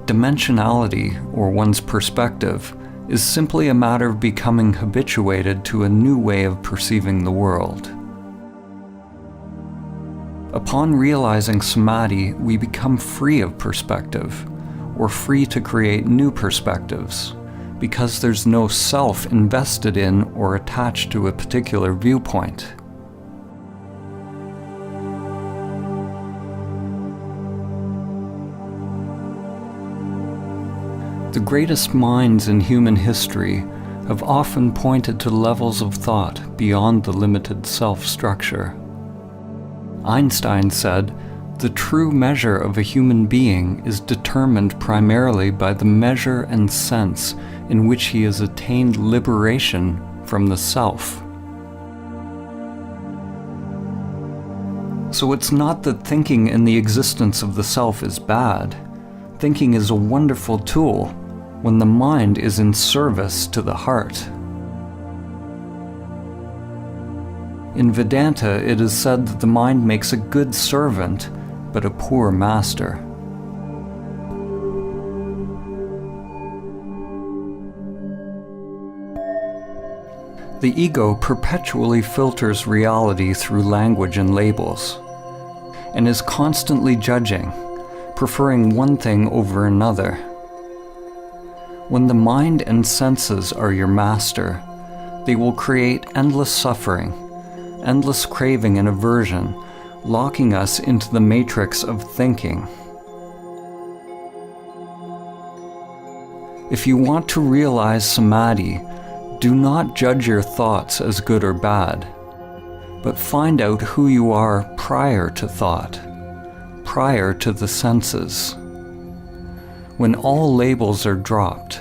Dimensionality, or one's perspective, is simply a matter of becoming habituated to a new way of perceiving the world. Upon realizing Samadhi, we become free of perspective, or free to create new perspectives, because there's no self invested in or attached to a particular viewpoint. The greatest minds in human history have often pointed to levels of thought beyond the limited self-structure. Einstein said, "The true measure of a human being is determined primarily by the measure and sense in which he has attained liberation from the self." So it's not that thinking in the existence of the self is bad. Thinking is a wonderful tool when the mind is in service to the heart. In Vedanta, it is said that the mind makes a good servant, but a poor master. The ego perpetually filters reality through language and labels, and is constantly judging, preferring one thing over another. When the mind and senses are your master, they will create endless suffering, endless craving and aversion, locking us into the matrix of thinking. If you want to realize Samadhi, do not judge your thoughts as good or bad, but find out who you are prior to thought, prior to the senses. When all labels are dropped,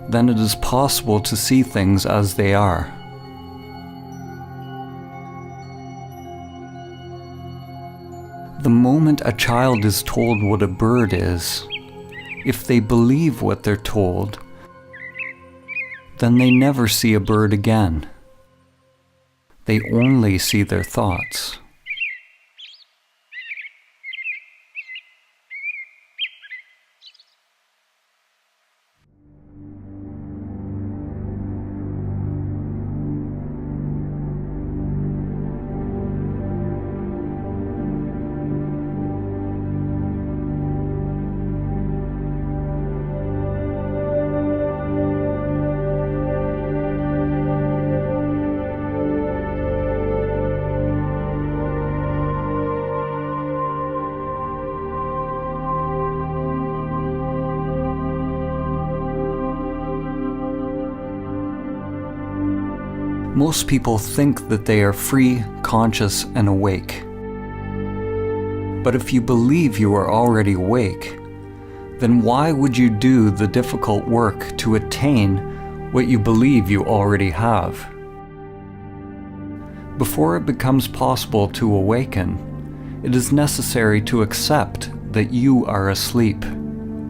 then it is possible to see things as they are. The moment a child is told what a bird is, if they believe what they're told, then they never see a bird again. They only see their thoughts. Most people think that they are free, conscious, and awake. But if you believe you are already awake, then why would you do the difficult work to attain what you believe you already have? Before it becomes possible to awaken, it is necessary to accept that you are asleep,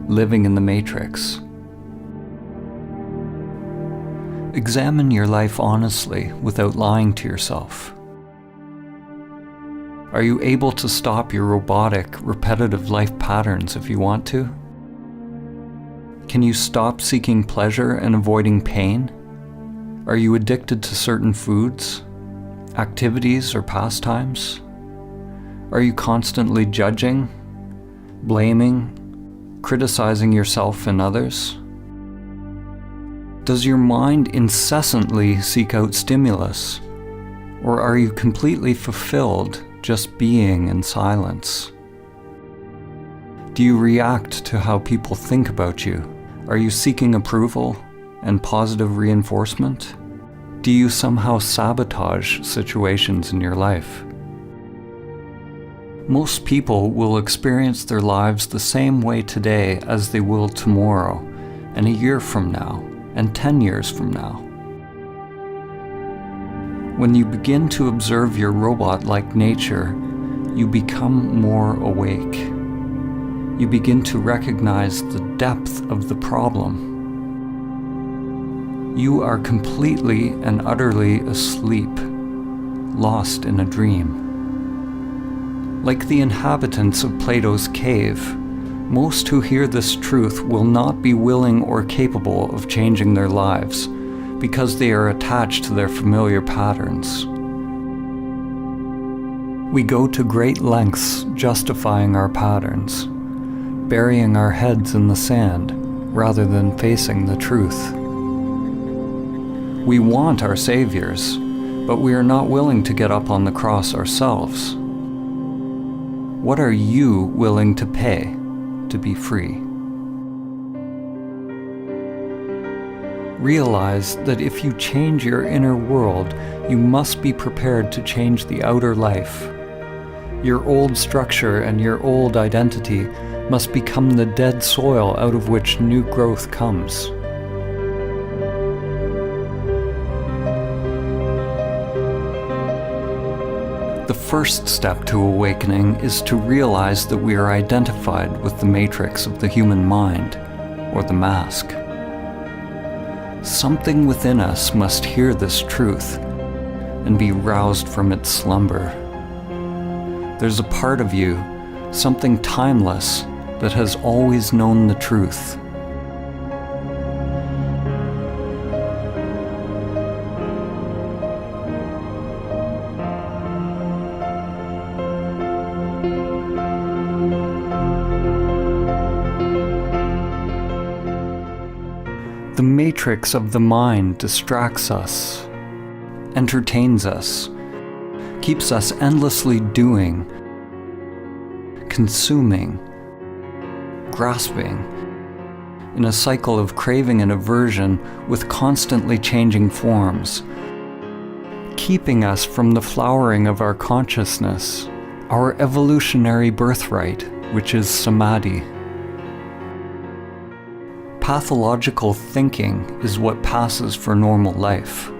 living in the matrix. Examine your life honestly without lying to yourself. Are you able to stop your robotic, repetitive life patterns if you want to? Can you stop seeking pleasure and avoiding pain? Are you addicted to certain foods, activities, or pastimes? Are you constantly judging, blaming, criticizing yourself and others? Does your mind incessantly seek out stimulus? Or are you completely fulfilled just being in silence? Do you react to how people think about you? Are you seeking approval and positive reinforcement? Do you somehow sabotage situations in your life? Most people will experience their lives the same way today as they will tomorrow, and a year from now, and 10 years from now. When you begin to observe your robot-like nature, you become more awake. You begin to recognize the depth of the problem. You are completely and utterly asleep, lost in a dream. Like the inhabitants of Plato's cave, most who hear this truth will not be willing or capable of changing their lives because they are attached to their familiar patterns. We go to great lengths justifying our patterns, burying our heads in the sand rather than facing the truth. We want our saviors, but we are not willing to get up on the cross ourselves. What are you willing to pay to be free? Realize that if you change your inner world, you must be prepared to change the outer life. Your old structure and your old identity must become the dead soil out of which new growth comes. The first step to awakening is to realize that we are identified with the matrix of the human mind, or the mask. Something within us must hear this truth and be roused from its slumber. There's a part of you, something timeless, that has always known the truth. The matrix of the mind distracts us, entertains us, keeps us endlessly doing, consuming, grasping, in a cycle of craving and aversion with constantly changing forms, keeping us from the flowering of our consciousness, our evolutionary birthright, which is Samadhi. Pathological thinking is what passes for normal life.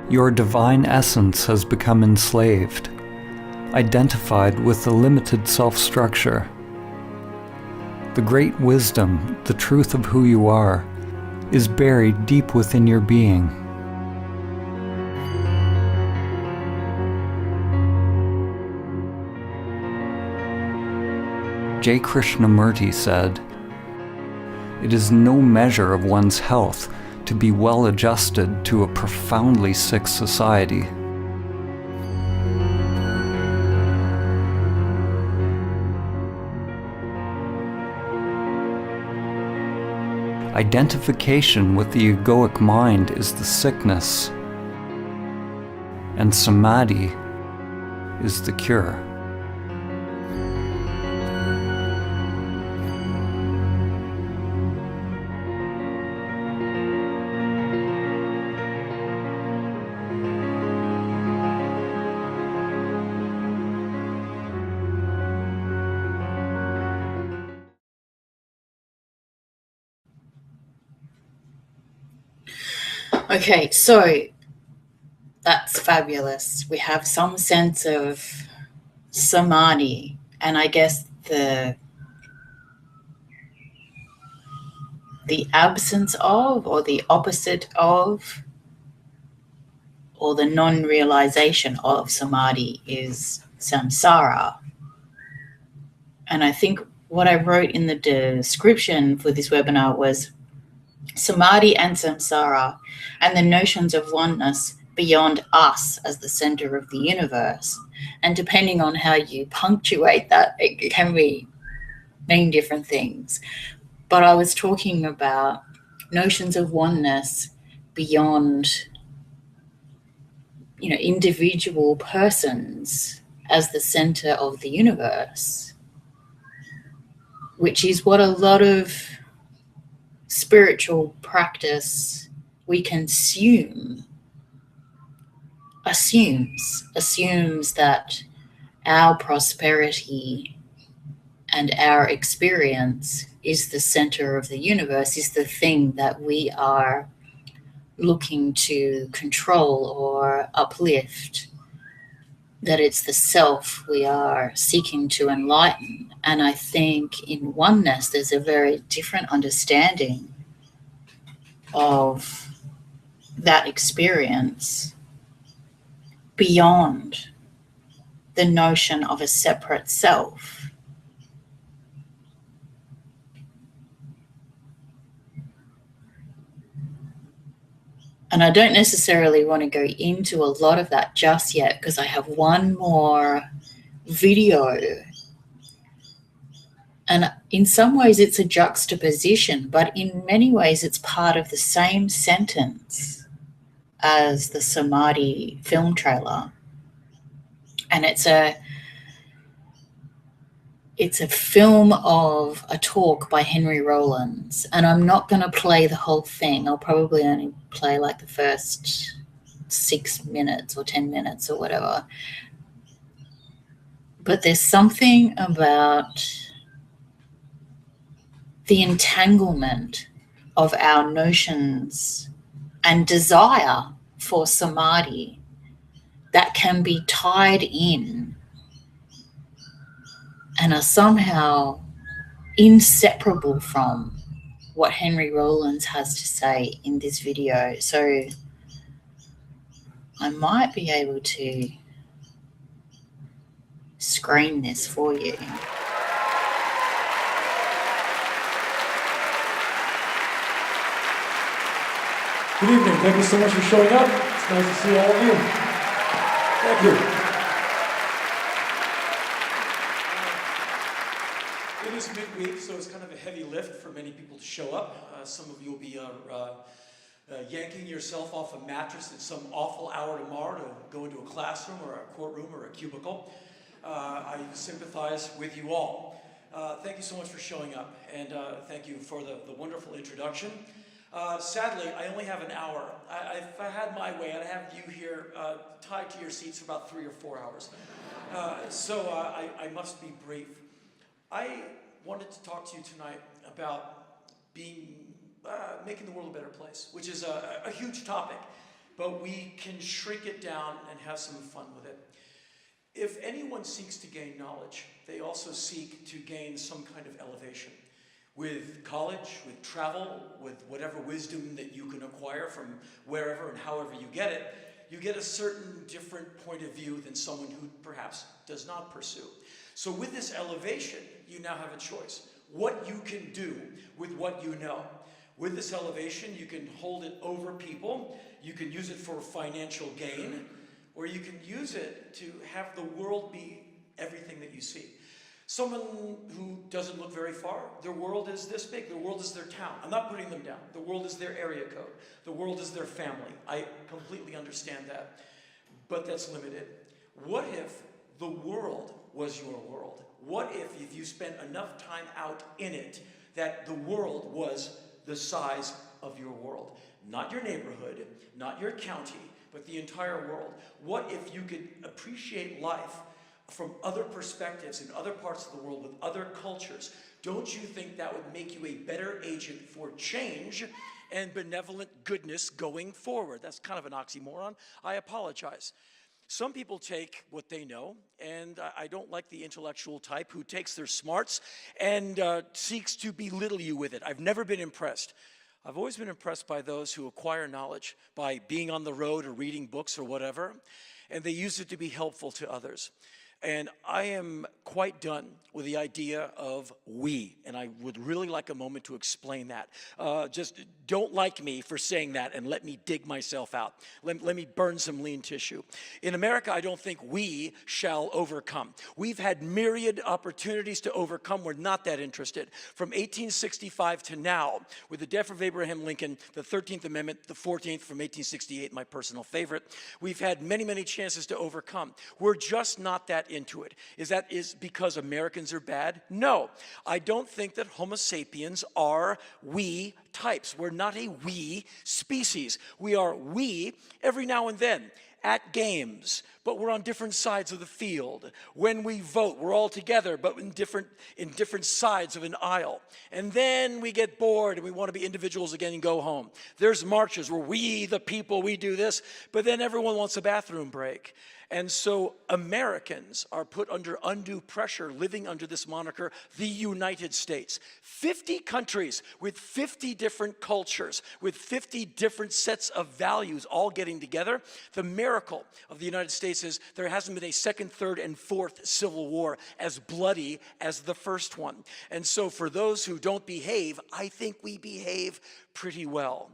Your divine essence has become enslaved, identified with the limited self-structure. The great wisdom, the truth of who you are, is buried deep within your being. J. Krishnamurti said, "It is no measure of one's health to be well adjusted to a profoundly sick society." Identification with the egoic mind is the sickness, and Samadhi is the cure. Okay, so that's fabulous. We have some sense of samadhi, and I guess the absence of, or the opposite of, or the non-realization of samadhi is samsara. And I think what I wrote in the description for this webinar was samadhi and samsara and the notions of oneness beyond us as the center of the universe. And depending on how you punctuate that, it can mean different things. But I was talking about notions of oneness beyond, individual persons as the center of the universe, which is what a lot of spiritual practice we consume assumes that our prosperity and our experience is the center of the universe, is the thing that we are looking to control or uplift, that it's the self we are seeking to enlighten. And I think in oneness, there's a very different understanding of that experience beyond the notion of a separate self. And I don't necessarily want to go into a lot of that just yet, because I have one more video. And in some ways it's a juxtaposition, but in many ways it's part of the same sentence as the Samadhi film trailer. And it's a film of a talk by Henry Rollins, and I'm not going to play the whole thing. I'll probably only play like the first 6 minutes or 10 minutes or whatever. But there's something about the entanglement of our notions and desire for samadhi that can be tied in and are somehow inseparable from what Henry Rollins has to say in this video. So I might be able to screen this for you. Good evening. Thank you so much for showing up. It's nice to see all of you. Thank you. It is midweek, so it's kind of a heavy lift for many people to show up. Some of you will be yanking yourself off a mattress at some awful hour tomorrow to go into a classroom or a courtroom or a cubicle. I sympathize with you all. Thank you so much for showing up, and thank you for the wonderful introduction. Sadly, I only have an hour. If I had my way, I'd have you here tied to your seats for about 3 or 4 hours. So I must be brief. I wanted to talk to you tonight about making the world a better place, which is a huge topic, but we can shrink it down and have some fun with it. If anyone seeks to gain knowledge, they also seek to gain some kind of elevation. With college, with travel, with whatever wisdom that you can acquire from wherever and however you get a certain different point of view than someone who perhaps does not pursue. So with this elevation, you now have a choice. What you can do with what you know. With this elevation, you can hold it over people, you can use it for financial gain, or you can use it to have the world be everything that you see. Someone who doesn't look very far, their world is this big. Their world is their town. I'm not putting them down. The world is their area code. The world is their family. I completely understand that. But that's limited. What if the world was your world? What if you spent enough time out in it, that the world was the size of your world? Not your neighborhood, not your county, but the entire world. What if you could appreciate life from other perspectives in other parts of the world with other cultures? Don't you think that would make you a better agent for change and benevolent goodness going forward. That's kind of an oxymoron. I apologize. Some people take what they know, and I don't like the intellectual type who takes their smarts and seeks to belittle you with it. I've never been impressed. I've always been impressed by those who acquire knowledge by being on the road or reading books or whatever, and they use it to be helpful to others. And I am quite done with the idea of we, and I would really like a moment to explain that. Just don't like me for saying that and let me dig myself out. Let me burn some lean tissue. In America, I don't think we shall overcome. We've had myriad opportunities to overcome. We're not that interested. From 1865 to now, with the death of Abraham Lincoln, the 13th Amendment, the 14th from 1868, my personal favorite, we've had many, many chances to overcome. We're just not that into it. Is that because Americans are bad? No. I don't think that Homo sapiens are we types. We're not a we species. We are we every now and then at games, but we're on different sides of the field. When we vote, we're all together, but in different sides of an aisle. And then we get bored and we want to be individuals again and go home. There's marches where we, the people, we do this, but then everyone wants a bathroom break. And so Americans are put under undue pressure living under this moniker, the United States. 50 countries with 50 different cultures, with 50 different sets of values all getting together. The miracle of the United States is there hasn't been a second, third, and fourth civil war as bloody as the first one. And so for those who don't behave, I think we behave pretty well.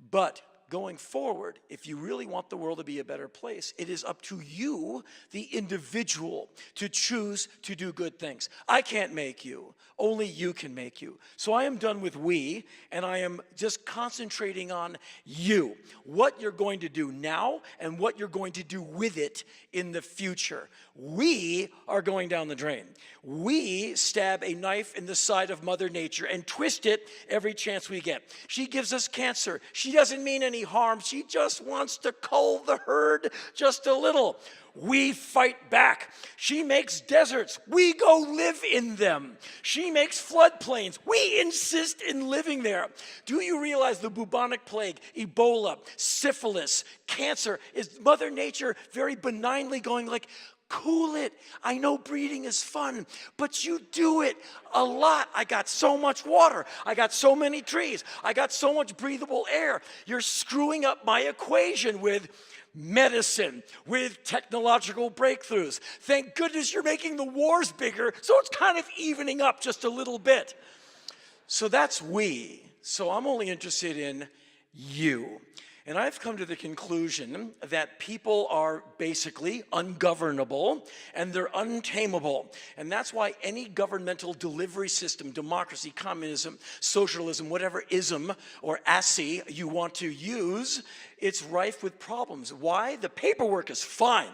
But going forward, if you really want the world to be a better place, it is up to you, the individual, to choose to do good things. I can't make you. Only you can make you. So I am done with we, and I am just concentrating on you. What you're going to do now and what you're going to do with it in the future. We are going down the drain. We stab a knife in the side of Mother Nature and twist it every chance we get. She gives us cancer. She doesn't mean any harm. She just wants to cull the herd just a little. We fight back. She makes deserts. We go live in them. She makes floodplains. We insist in living there. Do you realize the bubonic plague, Ebola, syphilis, cancer, is Mother Nature very benignly going like, cool it. I know breeding is fun, but you do it a lot. I got so much water. I got so many trees. I got so much breathable air. You're screwing up my equation with medicine, with technological breakthroughs. Thank goodness you're making the wars bigger, so it's kind of evening up just a little bit. So that's we. So I'm only interested in you. And I've come to the conclusion that people are basically ungovernable and they're untamable. And that's why any governmental delivery system, democracy, communism, socialism, whatever ism or assy you want to use, it's rife with problems. Why? The paperwork is fine.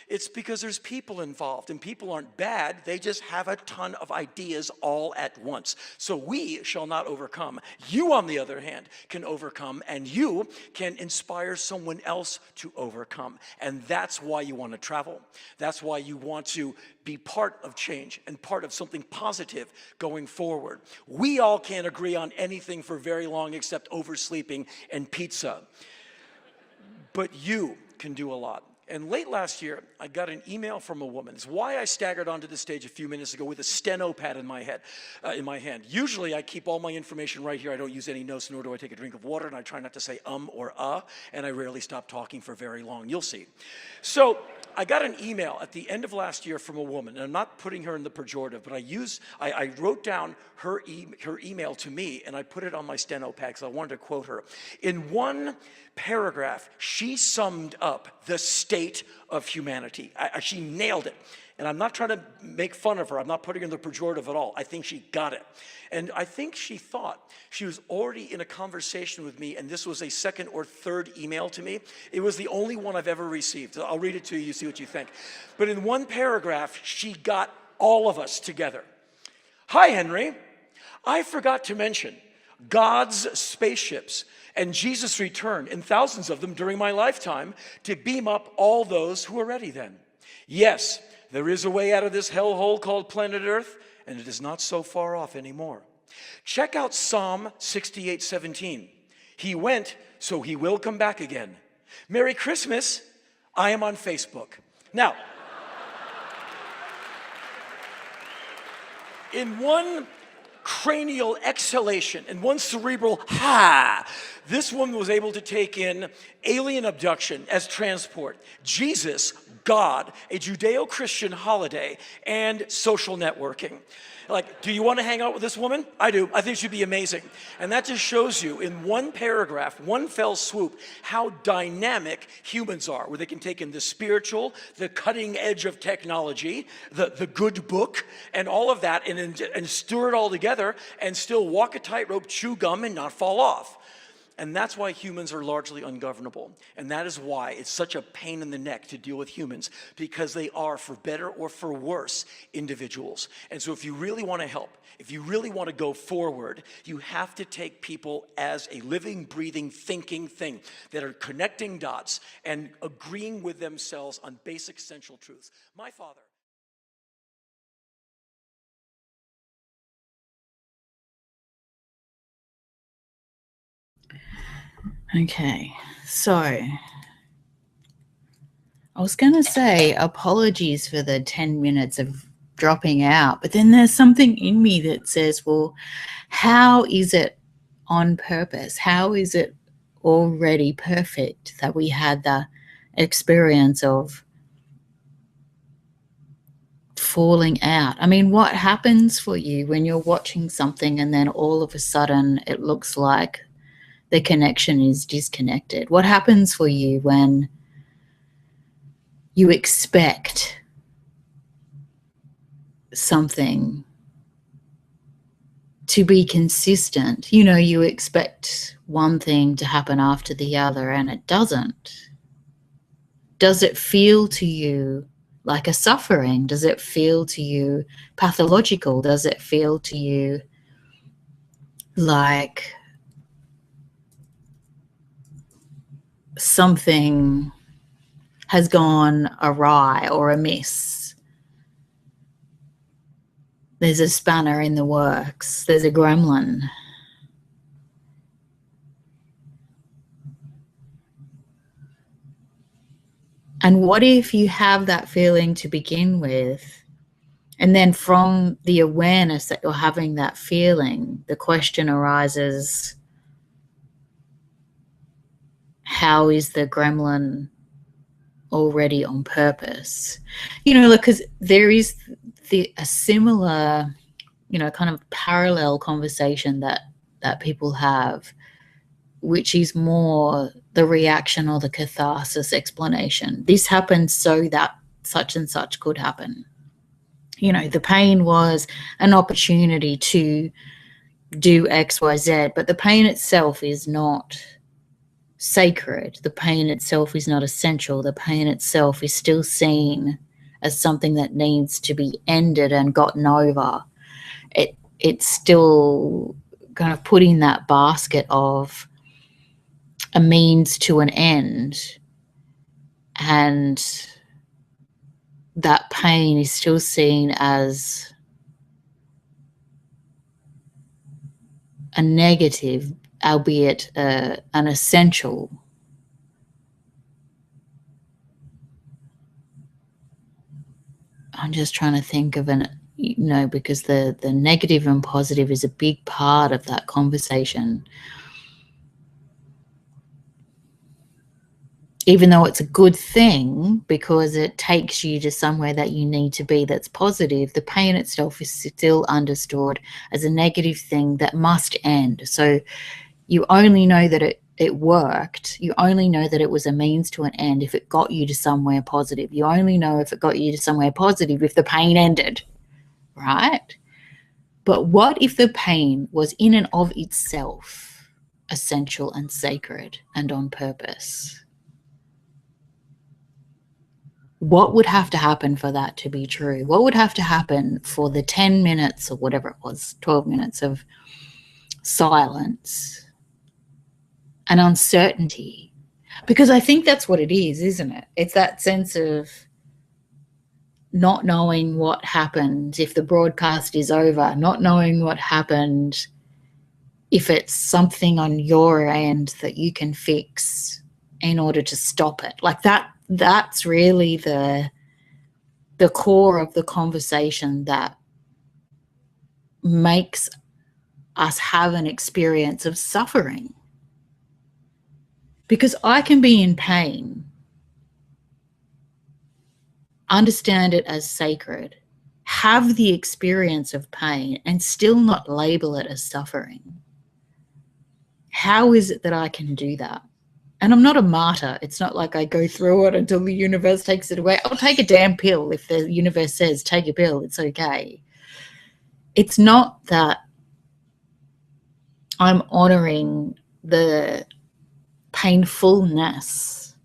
It's because there's people involved, and people aren't bad. They just have a ton of ideas all at once. So we shall not overcome. You, on the other hand, can overcome, and you can inspire someone else to overcome. And that's why you want to travel. That's why you want to be part of change and part of something positive going forward. We all can't agree on anything for very long except oversleeping and pizza. But you can do a lot. And late last year, I got an email from a woman. It's why I staggered onto the stage a few minutes ago with a steno pad in my hand. Usually, I keep all my information right here. I don't use any notes, nor do I take a drink of water, and I try not to say or and I rarely stop talking for very long. You'll see. So I got an email at the end of last year from a woman, and I'm not putting her in the pejorative, but I wrote down her email to me, and I put it on my steno pad because I wanted to quote her. In one paragraph, she summed up the state of humanity. She nailed it. And I'm not trying to make fun of her. I'm not putting her in the pejorative at all. I think she got it. And I think she thought she was already in a conversation with me, and this was a second or third email to me. It was the only one I've ever received. I'll read it to you, see what you think. But in one paragraph, she got all of us together. Hi, Henry. I forgot to mention God's spaceships and Jesus' return in thousands of them during my lifetime to beam up all those who are ready then. Yes, there is a way out of this hellhole called planet Earth, and it is not so far off anymore. Check out Psalm 68:17. He went, so he will come back again. Merry Christmas. I am on Facebook. Now, in one cranial exhalation and one cerebral ha, this woman was able to take in alien abduction as transport, Jesus, God, a Judeo-Christian holiday, and social networking. Like, do you want to hang out with this woman? I do. I think she'd be amazing. And that just shows you in one paragraph, one fell swoop, how dynamic humans are, where they can take in the spiritual, the cutting edge of technology, the good book, and all of that, and stir it all together and still walk a tightrope, chew gum, and not fall off. And that's why humans are largely ungovernable. And that is why it's such a pain in the neck to deal with humans, because they are, for better or for worse, individuals. And so if you really want to help, if you really want to go forward, you have to take people as a living, breathing, thinking thing that are connecting dots and agreeing with themselves on basic essential truths. My father. Okay, so I was going to say apologies for the 10 minutes of dropping out, but then there's something in me that says, well, how is it on purpose? How is it already perfect that we had the experience of falling out? I mean, what happens for you when you're watching something and then all of a sudden it looks like the connection is disconnected? What happens for you when you expect something to be consistent? You know, you expect one thing to happen after the other and it doesn't. Does it feel to you like a suffering? Does it feel to you pathological? Does it feel to you like something has gone awry or amiss? There's a spanner in the works. There's a gremlin. And what if you have that feeling to begin with, and then from the awareness that you're having that feeling, the question arises, how is the gremlin already on purpose? You know, because there is a similar, you know, kind of parallel conversation that people have, which is more the reaction or the catharsis explanation. This happened so that such and such could happen. You know, the pain was an opportunity to do X, Y, Z, but the pain itself is not sacred. The pain itself is not essential. The pain itself is still seen as something that needs to be ended and gotten over. It's still kind of put in that basket of a means to an end, and that pain is still seen as a negative, albeit an essential. I'm just trying to think of because the negative and positive is a big part of that conversation. Even though it's a good thing because it takes you to somewhere that you need to be that's positive, the pain itself is still understood as a negative thing that must end. So you only know that it worked. You only know that it was a means to an end if it got you to somewhere positive. You only know if it got you to somewhere positive if the pain ended, right? But what if the pain was in and of itself essential and sacred and on purpose? What would have to happen for that to be true? What would have to happen for the 10 minutes or whatever it was, 12 minutes of silence and uncertainty? Because I think that's what it is, isn't it? It's that sense of not knowing what happened if the broadcast is over, not knowing what happened if it's something on your end that you can fix in order to stop it. Like that's really the core of the conversation that makes us have an experience of suffering. Because I can be in pain, understand it as sacred, have the experience of pain, and still not label it as suffering. How is it that I can do that? And I'm not a martyr. It's not like I go through it until the universe takes it away. I'll take a damn pill if the universe says, take a pill, it's okay. It's not that I'm honoring the painfulness.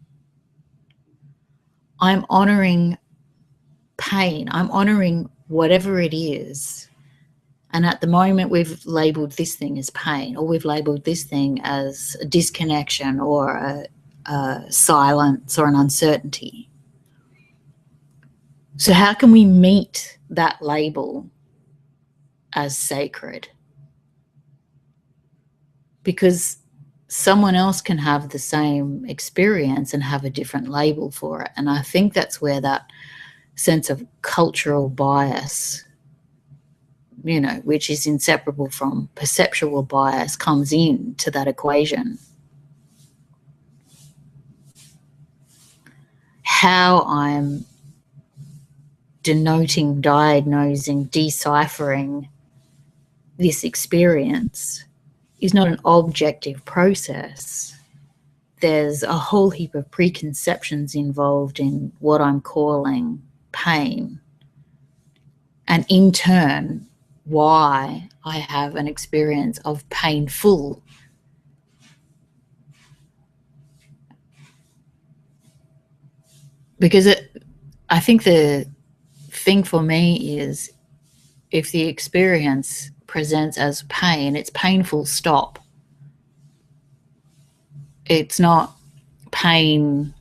I'm honoring pain. I'm honoring whatever it is. And at the moment, we've labeled this thing as pain, or we've labeled this thing as a disconnection or a silence or an uncertainty. So how can we meet that label as sacred? Because someone else can have the same experience and have a different label for it. And I think that's where that sense of cultural bias, you know, which is inseparable from perceptual bias, comes into that equation. How I'm denoting, diagnosing, deciphering this experience is not an objective process. There's a whole heap of preconceptions involved in what I'm calling pain. And in turn, why I have an experience of painful. Because I think the thing for me is, if the experience presents as pain, it's painful, stop. It's not pain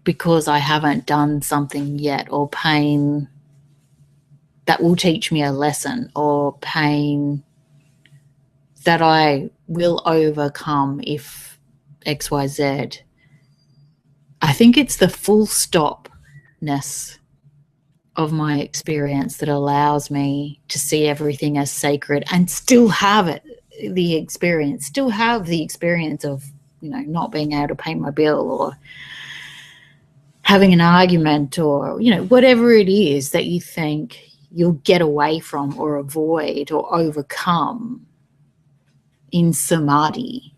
because I haven't done something yet, or pain that will teach me a lesson, or pain that I will overcome if XYZ. I think it's the full stopness of my experience that allows me to see everything as sacred and still have it, still have the experience of, you know, not being able to pay my bill, or having an argument, or, you know, whatever it is that you think you'll get away from or avoid or overcome in samadhi,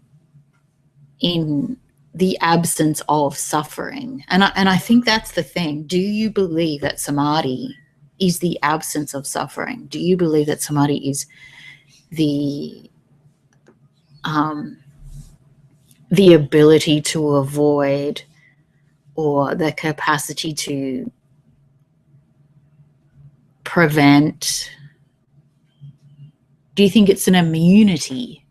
in the absence of suffering. And I think that's the thing. Do you believe that samadhi is the absence of suffering? Do you believe that samadhi is the ability to avoid, or the capacity to prevent? Do you think it's an immunity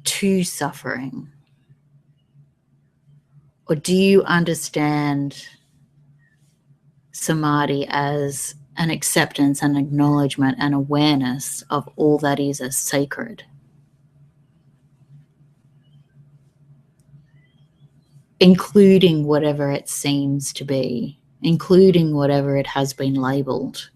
to suffering? Or do you understand samadhi as an acceptance and acknowledgement and awareness of all that is as sacred, including whatever it seems to be, including whatever it has been labeled?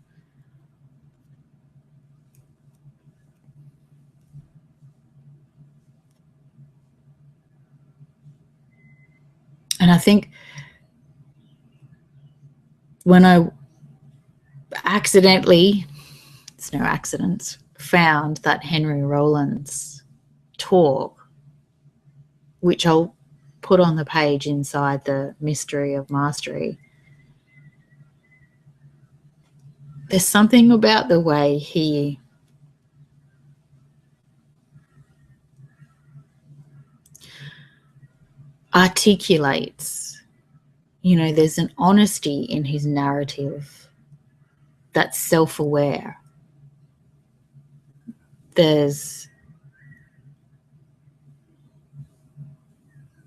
And I think when I accidentally, it's no accidents, found that Henry Rollins talk, which I'll put on the page inside the Mystery of Mastery, there's something about the way he articulates, you know, there's an honesty in his narrative that's self-aware. There's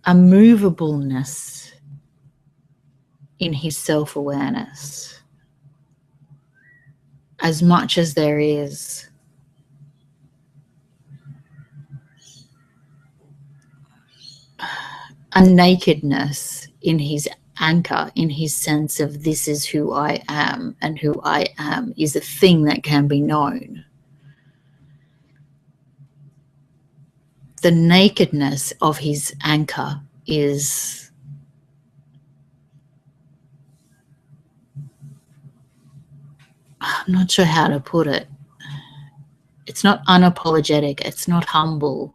a movableness in his self-awareness, as much as there is a nakedness in his anchor, in his sense of this is who I am, and who I am is a thing that can be known. The nakedness of his anchor is I'm not sure how to put it. It's not unapologetic. It's not humble.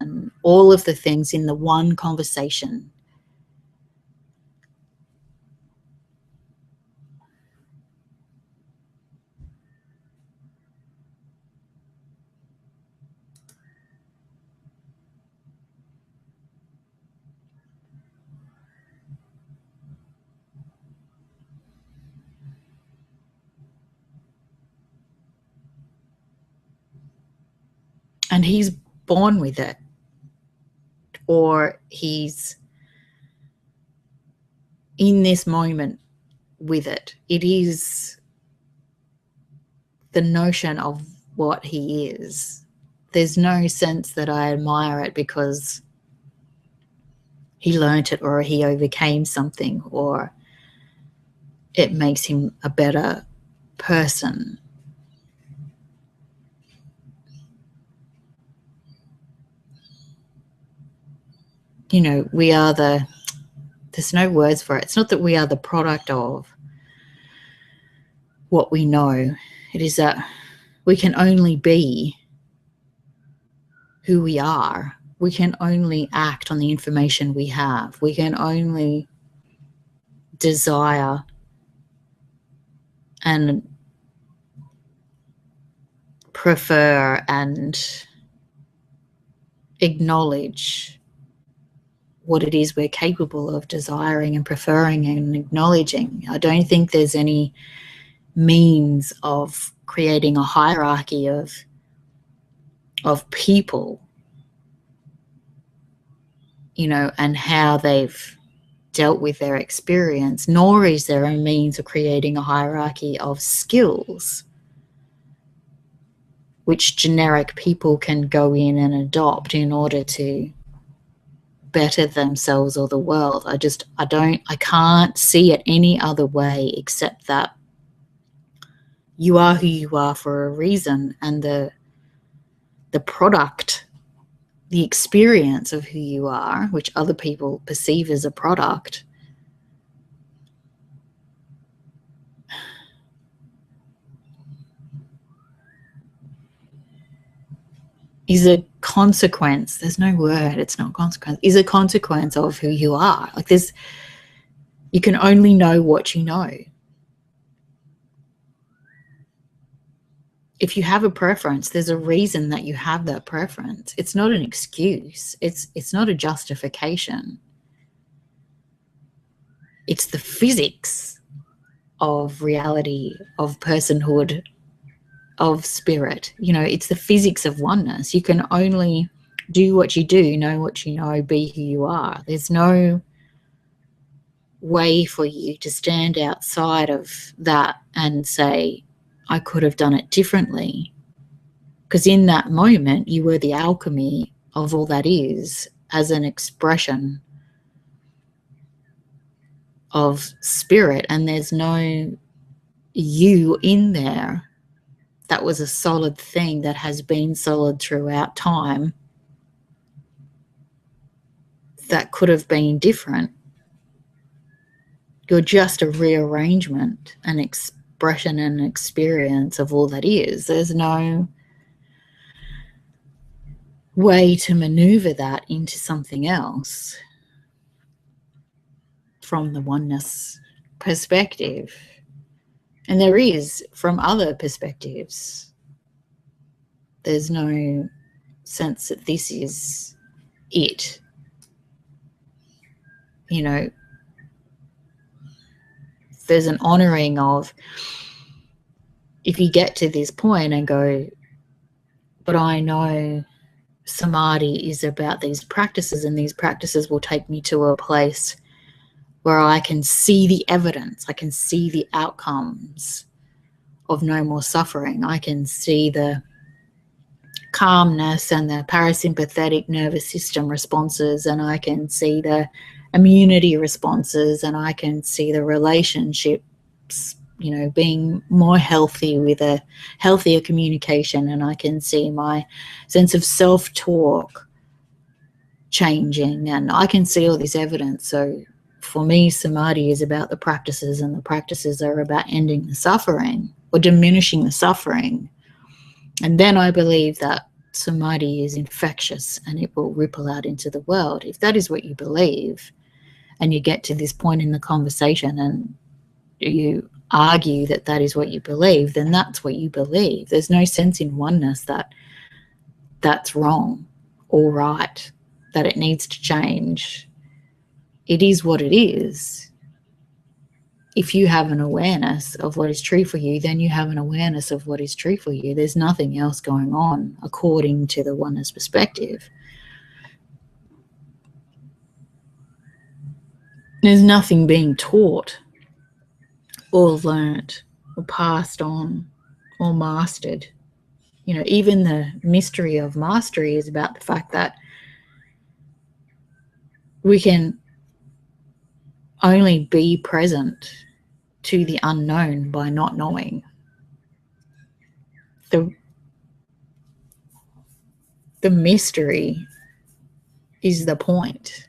And all of the things in the one conversation. And he's born with it, or he's in this moment with it. It is the notion of what he is. There's no sense that I admire it because he learnt it or he overcame something or it makes him a better person. You know, we are there's no words for it. It's not that we are the product of what we know. It is that we can only be who we are. We can only act on the information we have. We can only desire and prefer and acknowledge what it is we're capable of desiring and preferring and acknowledging. I don't think there's any means of creating a hierarchy of people, you know, and how they've dealt with their experience, nor is there a means of creating a hierarchy of skills which generic people can go in and adopt in order to better themselves or the world. I can't see it any other way except that you are who you are for a reason, and the product, the experience of who you are, which other people perceive as a product, is a consequence. There's no word, it's not consequence, is a consequence of who you are. Like you can only know what you know. If you have a preference, there's a reason that you have that preference. It's not an excuse. It's not a justification. It's the physics of reality, of personhood, of spirit. You know, it's the physics of oneness. You can only do what you do, know what you know, be who you are. There's no way for you to stand outside of that and say, I could have done it differently. Because in that moment, you were the alchemy of all that is as an expression of spirit, and there's no you in there. That was a solid thing that has been solid throughout time that could have been different. You're just a rearrangement, an expression and experience of all that is. There's no way to maneuver that into something else from the oneness perspective. And there is from other perspectives. There's no sense that this is it. you know, there's an honoring of, if you get to this point and go, but I know Samadhi is about these practices, and these practices will take me to a place where I can see the evidence, I can see the outcomes of no more suffering. I can see the calmness and the parasympathetic nervous system responses, and I can see the immunity responses, and I can see the relationships, you know, being more healthy with a healthier communication, and I can see my sense of self-talk changing, and I can see all this evidence. So for me, Samadhi is about the practices, and the practices are about ending the suffering or diminishing the suffering. And then I believe that Samadhi is infectious and it will ripple out into the world. If that is what you believe, and you get to this point in the conversation and you argue that that is what you believe, then that's what you believe. There's no sense in oneness that that's wrong or right, that it needs to change. It is what it is. If you have an awareness of what is true for you, then you have an awareness of what is true for you. There's nothing else going on according to the oneness perspective. There's nothing being taught or learnt or passed on or mastered. You know, even the mystery of mastery is about the fact that we can only be present to the unknown by not knowing. The mystery is the point.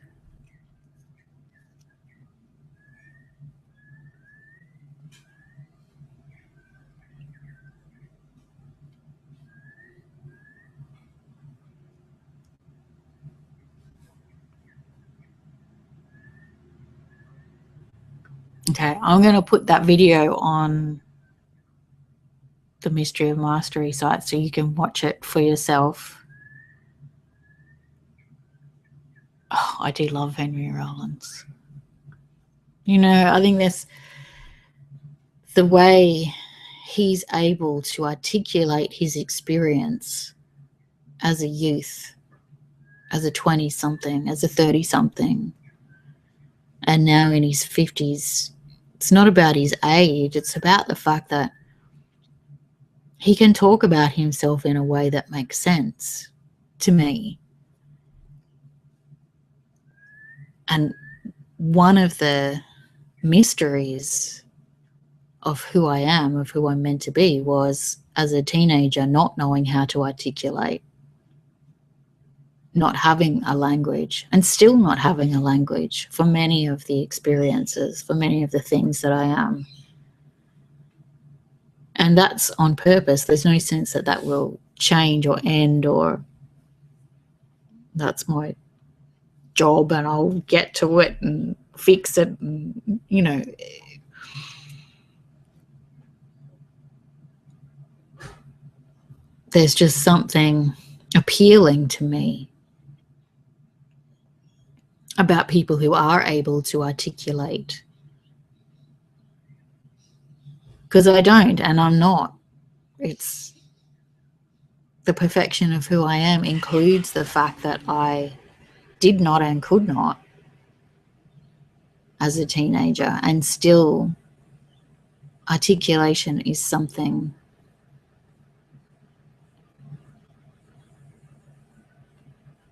Okay, I'm going to put that video on the Mystery of Mastery site so you can watch it for yourself. Oh, I do love Henry Rollins. You know, I think that's the way he's able to articulate his experience as a youth, as a 20-something, as a 30-something, and now in his 50s. It's not about his age, it's about the fact that he can talk about himself in a way that makes sense to me. And one of the mysteries of who I am, of who I'm meant to be, was as a teenager not knowing how to articulate, not having a language, and still not having a language for many of the experiences, for many of the things that I am. And that's on purpose. There's no sense that that will change or end, or that's my job and I'll get to it and fix it. And, you know, there's just something appealing to me about people who are able to articulate. Because I don't, and I'm not. It's the perfection of who I am includes the fact that I did not and could not as a teenager, and still articulation is something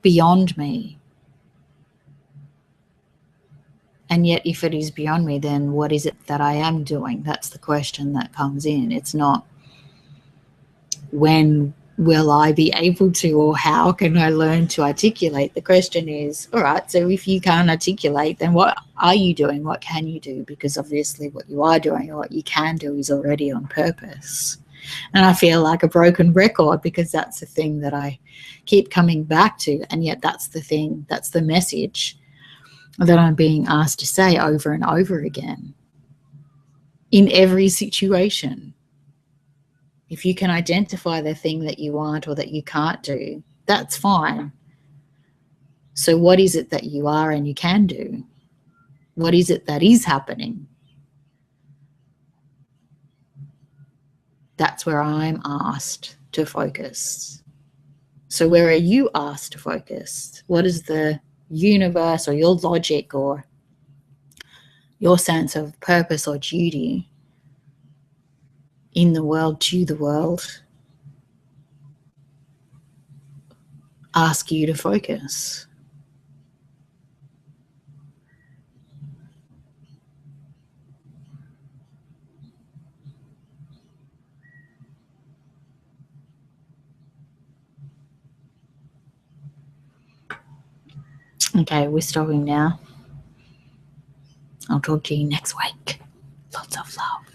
beyond me. And yet if it is beyond me, then what is it that I am doing? That's the question that comes in. It's not when will I be able to, or how can I learn to articulate? The question is, all right, so if you can't articulate, then what are you doing? What can you do? Because obviously what you are doing or what you can do is already on purpose. And I feel like a broken record because that's the thing that I keep coming back to. And yet that's the thing, that's the message that I'm being asked to say over and over again in every situation. If you can identify the thing that you want or that you can't do, that's fine. So what is it that you are and you can do? What is it that is happening? That's where I'm asked to focus. So where are you asked to focus? What is the universe or your logic or your sense of purpose or duty in the world, to the world, ask you to focus? Okay, we're stopping now. I'll talk to you next week. Lots of love.